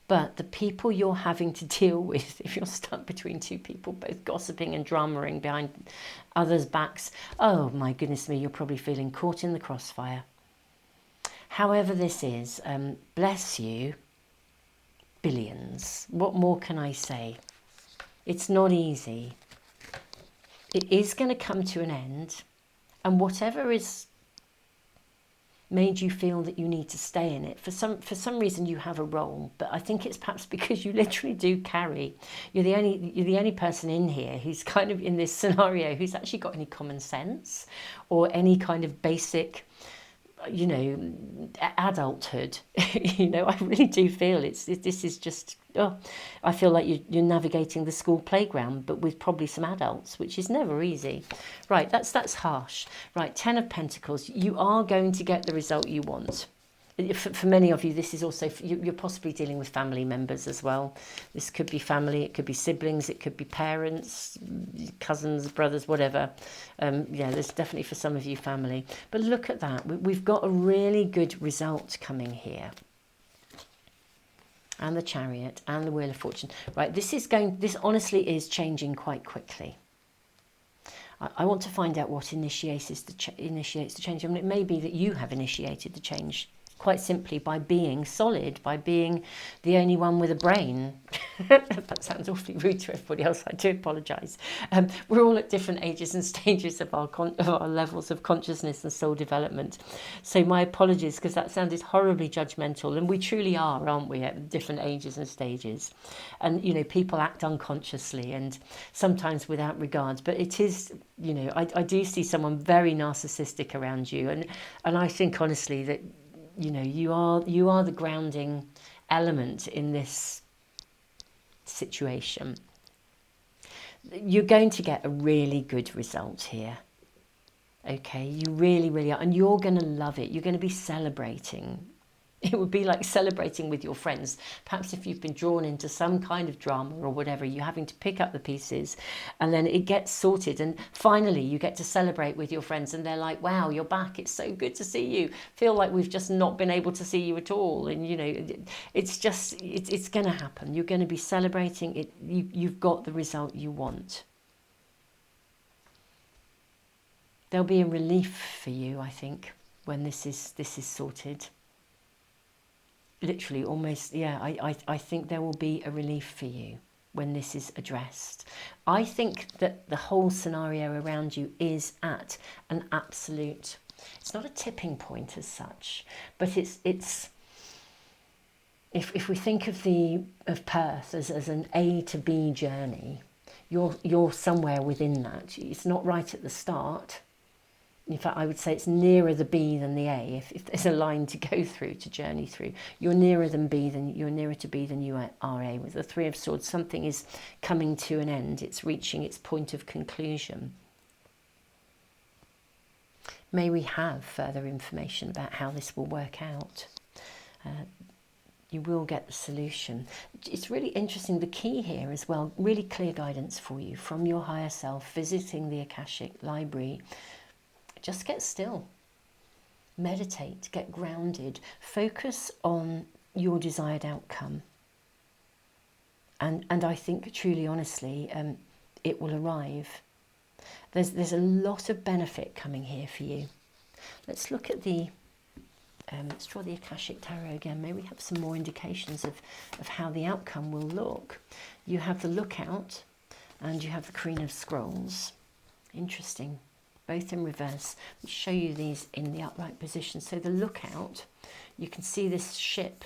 But the people you're having to deal with, if you're stuck between two people, both gossiping and dramaing behind others' backs, oh my goodness me, you're probably feeling caught in the crossfire. However this is, bless you, billions. What more can I say? It's not easy. It is going to come to an end. And whatever is made you feel that you need to stay in it. For some reason you have a role, but I think it's perhaps because you literally do carry. You're the only person in here who's kind of in this scenario who's actually got any common sense or any kind of basic, you know, adulthood. You know, I really do feel this is just, oh, I feel like you're navigating the school playground, but with probably some adults, which is never easy. Right, that's harsh. Right, 10 of Pentacles. You are going to get the result you want. For many of you, this is also, you're possibly dealing with family members as well. This could be family, it could be siblings, it could be parents, cousins, brothers, whatever. Yeah, there's definitely for some of you family. But look at that. We've got a really good result coming here. And the Chariot and the Wheel of Fortune. Right, this honestly is changing quite quickly. I want to find out what initiates the change. I mean, it may be that you have initiated the change quite simply by being solid, by being the only one with a brain. That sounds awfully rude to everybody else. I do apologise. We're all at different ages and stages of our levels of consciousness and soul development. So my apologies, because that sounded horribly judgmental. And we truly are, aren't we, at different ages and stages. And, you know, people act unconsciously and sometimes without regards. But it is, you know, I do see someone very narcissistic around you. And I think, honestly, that, you know, you are the grounding element in this situation. You're going to get a really good result here. Okay, you really are, and you're going to love it. You're going to be celebrating. It would be like celebrating with your friends. Perhaps if you've been drawn into some kind of drama or whatever, you're having to pick up the pieces and then it gets sorted. And finally, you get to celebrate with your friends and they're like, wow, you're back. It's so good to see you. Feel like we've just not been able to see you at all. And, you know, it's just, it's going to happen. You're going to be celebrating it. You've got the result you want. There'll be a relief for you, I think, when this is sorted. Literally, almost, yeah, I think there will be a relief for you when this is addressed. I think that the whole scenario around you is at an absolute, it's not a tipping point as such, but it's if we think of Perth as an A to B journey, you're somewhere within that. It's not right at the start. In fact, I would say it's nearer the B than the A. If there's a line to go through, to journey through, you're nearer to B than you are A. With the Three of Swords, something is coming to an end. It's reaching its point of conclusion. May we have further information about how this will work out. You will get the solution. It's really interesting. The key here as well, really clear guidance for you from your higher self, visiting the Akashic library. Just get still, meditate, get grounded, focus on your desired outcome. And I think truly, honestly, it will arrive. There's a lot of benefit coming here for you. Let's look at let's draw the Akashic Tarot again. Maybe we have some more indications of how the outcome will look. You have the Lookout and you have the Queen of Scrolls. Interesting. Both in reverse. I'll show you these in the upright position. So the Lookout, you can see this ship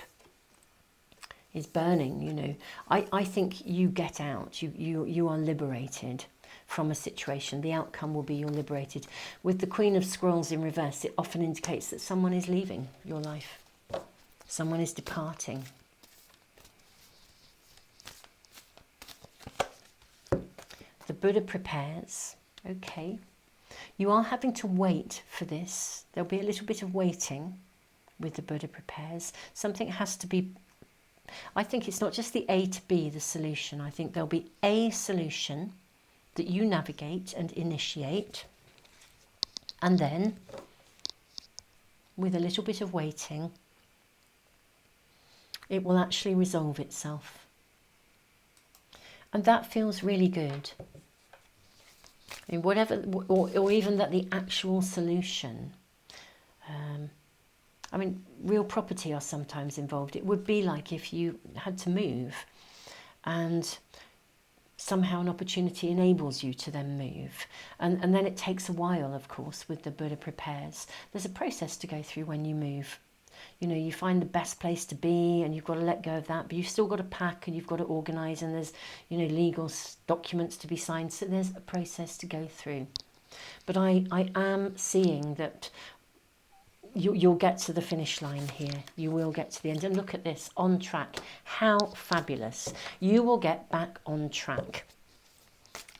is burning, you know. I think you get out, you are liberated from a situation. The outcome will be you're liberated. With the Queen of Scrolls in reverse, it often indicates that someone is leaving your life. Someone is departing. The Buddha prepares, okay. You are having to wait for this. There'll be a little bit of waiting with the Buddha prepares. Something has to be, I think it's not just the A to B, the solution. I think there'll be a solution that you navigate and initiate. And then, with a little bit of waiting, it will actually resolve itself. And that feels really good. In whatever, or even that the actual solution, I mean, real property are sometimes involved. It would be like if you had to move and somehow an opportunity enables you to then move. And then it takes a while, of course, with the Buddha prepares. There's a process to go through when you move. You know, you find the best place to be and you've got to let go of that, but you've still got to pack and you've got to organise, and there's, you know, legal documents to be signed. So there's a process to go through. But I am seeing that you'll get to the finish line here. You will get to the end. And look at this, on track. How fabulous. You will get back on track.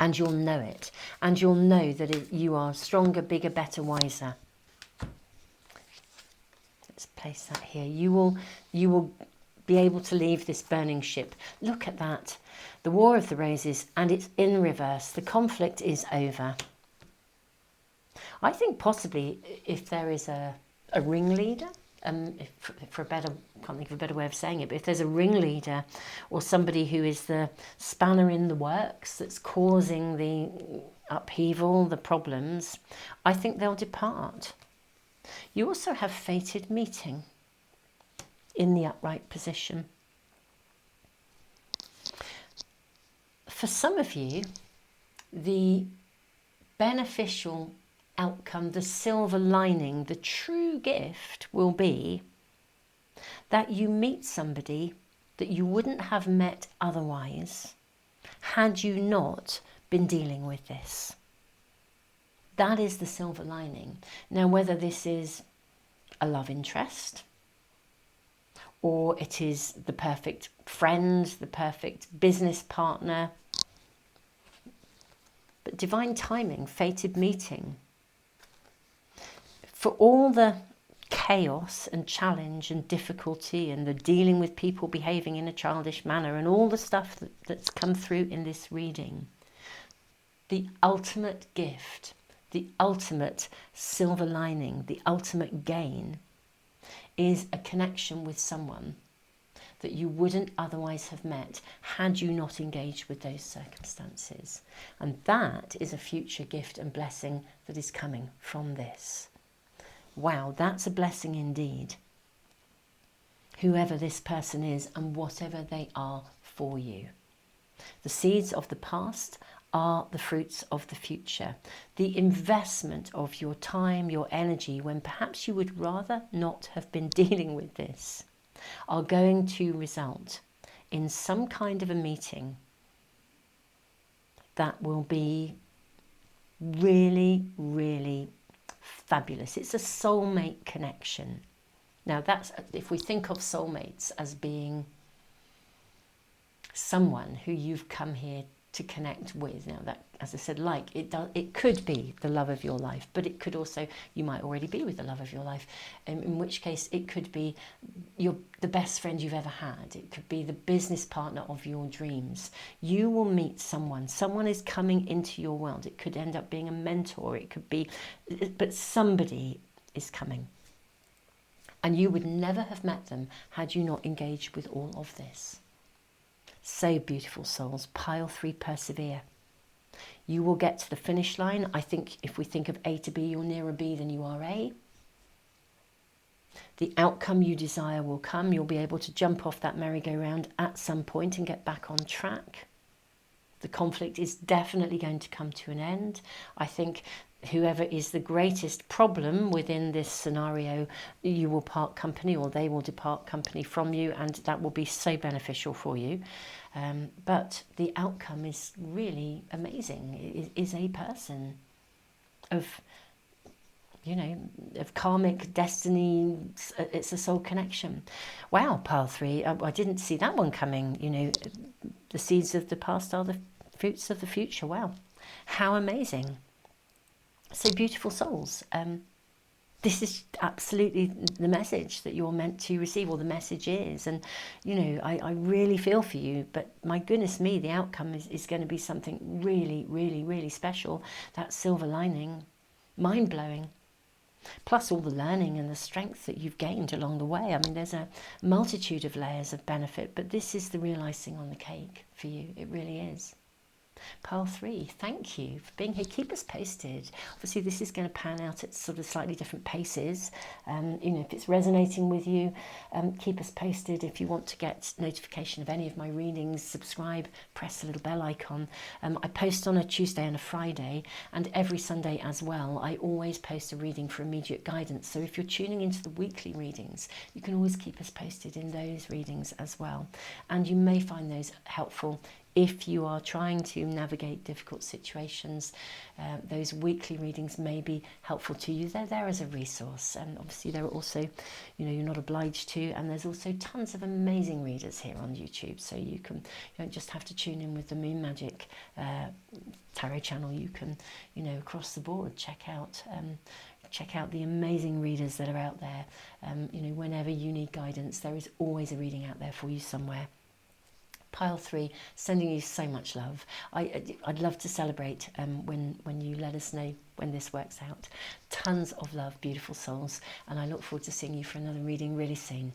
And you'll know it. And you'll know that you are stronger, bigger, better, wiser. Let's place that here. You will be able to leave this burning ship. Look at that. The War of the Roses, and it's in reverse. The conflict is over. I think possibly if there is a ringleader, for a better, can't think of a better way of saying it, but if there's a ringleader or somebody who is the spanner in the works that's causing the upheaval, the problems, I think they'll depart. You also have fated meeting in the upright position. For some of you, the beneficial outcome, the silver lining, the true gift will be that you meet somebody that you wouldn't have met otherwise had you not been dealing with this. That is the silver lining. Now, whether this is a love interest or it is the perfect friend, the perfect business partner, but divine timing, fated meeting. For all the chaos and challenge and difficulty and the dealing with people behaving in a childish manner and all the stuff that's come through in this reading, the ultimate gift, the ultimate silver lining, the ultimate gain is a connection with someone that you wouldn't otherwise have met had you not engaged with those circumstances. And that is a future gift and blessing that is coming from this. Wow, that's a blessing indeed. Whoever this person is and whatever they are for you. The seeds of the past are the fruits of the future. The investment of your time, your energy, when perhaps you would rather not have been dealing with this, are going to result in some kind of a meeting that will be really, really fabulous. It's a soulmate connection. Now that's, if we think of soulmates as being someone who you've come here to connect with. Now that, as I said, like it could be the love of your life, but it could also, you might already be with the love of your life, in which case it could be the best friend you've ever had. It could be the business partner of your dreams. You will meet someone. Someone is coming into your world. It could end up being a mentor. It could be, but somebody is coming. And you would never have met them had you not engaged with all of this. So beautiful, souls. Pile 3, persevere. You will get to the finish line. I think if we think of A to B, you're nearer B than you are A. The outcome you desire will come. You'll be able to jump off that merry-go-round at some point and get back on track. The conflict is definitely going to come to an end. I think whoever is the greatest problem within this scenario, you will part company, or they will depart company from you, and that will be so beneficial for you. But the outcome is really amazing. It is a person of, of karmic destiny. It's a soul connection. Wow, pile 3. I didn't see that one coming. The seeds of the past are the fruits of the future. Wow, how amazing. So beautiful, souls. This is absolutely the message that you're meant to receive, or the message is. And, I really feel for you, but my goodness me, the outcome is going to be something really, really, really special. That silver lining, mind-blowing. Plus all the learning and the strength that you've gained along the way. I mean, there's a multitude of layers of benefit, but this is the real icing on the cake for you. It really is. Pile 3, thank you for being here. Keep us posted. Obviously, this is going to pan out at sort of slightly different paces. You know, if it's resonating with you, keep us posted. If you want to get notification of any of my readings, subscribe, press the little bell icon. I post on a Tuesday and a Friday, and every Sunday as well. I always post a reading for immediate guidance. So if you're tuning into the weekly readings, you can always keep us posted in those readings as well. And you may find those helpful if you are trying to navigate difficult situations. Those weekly readings may be helpful to you. They're there as a resource, and obviously there are also, you know, you're not obliged to, and there's also tons of amazing readers here on YouTube, so you don't just have to tune in with the Moon Magic tarot channel. You can, you know, across the board check out the amazing readers that are out there. You know, whenever you need guidance, there is always a reading out there for you somewhere. Pile 3, sending you so much love. I'd love to celebrate when you let us know when this works out. Tons of love, beautiful souls, and I look forward to seeing you for another reading really soon.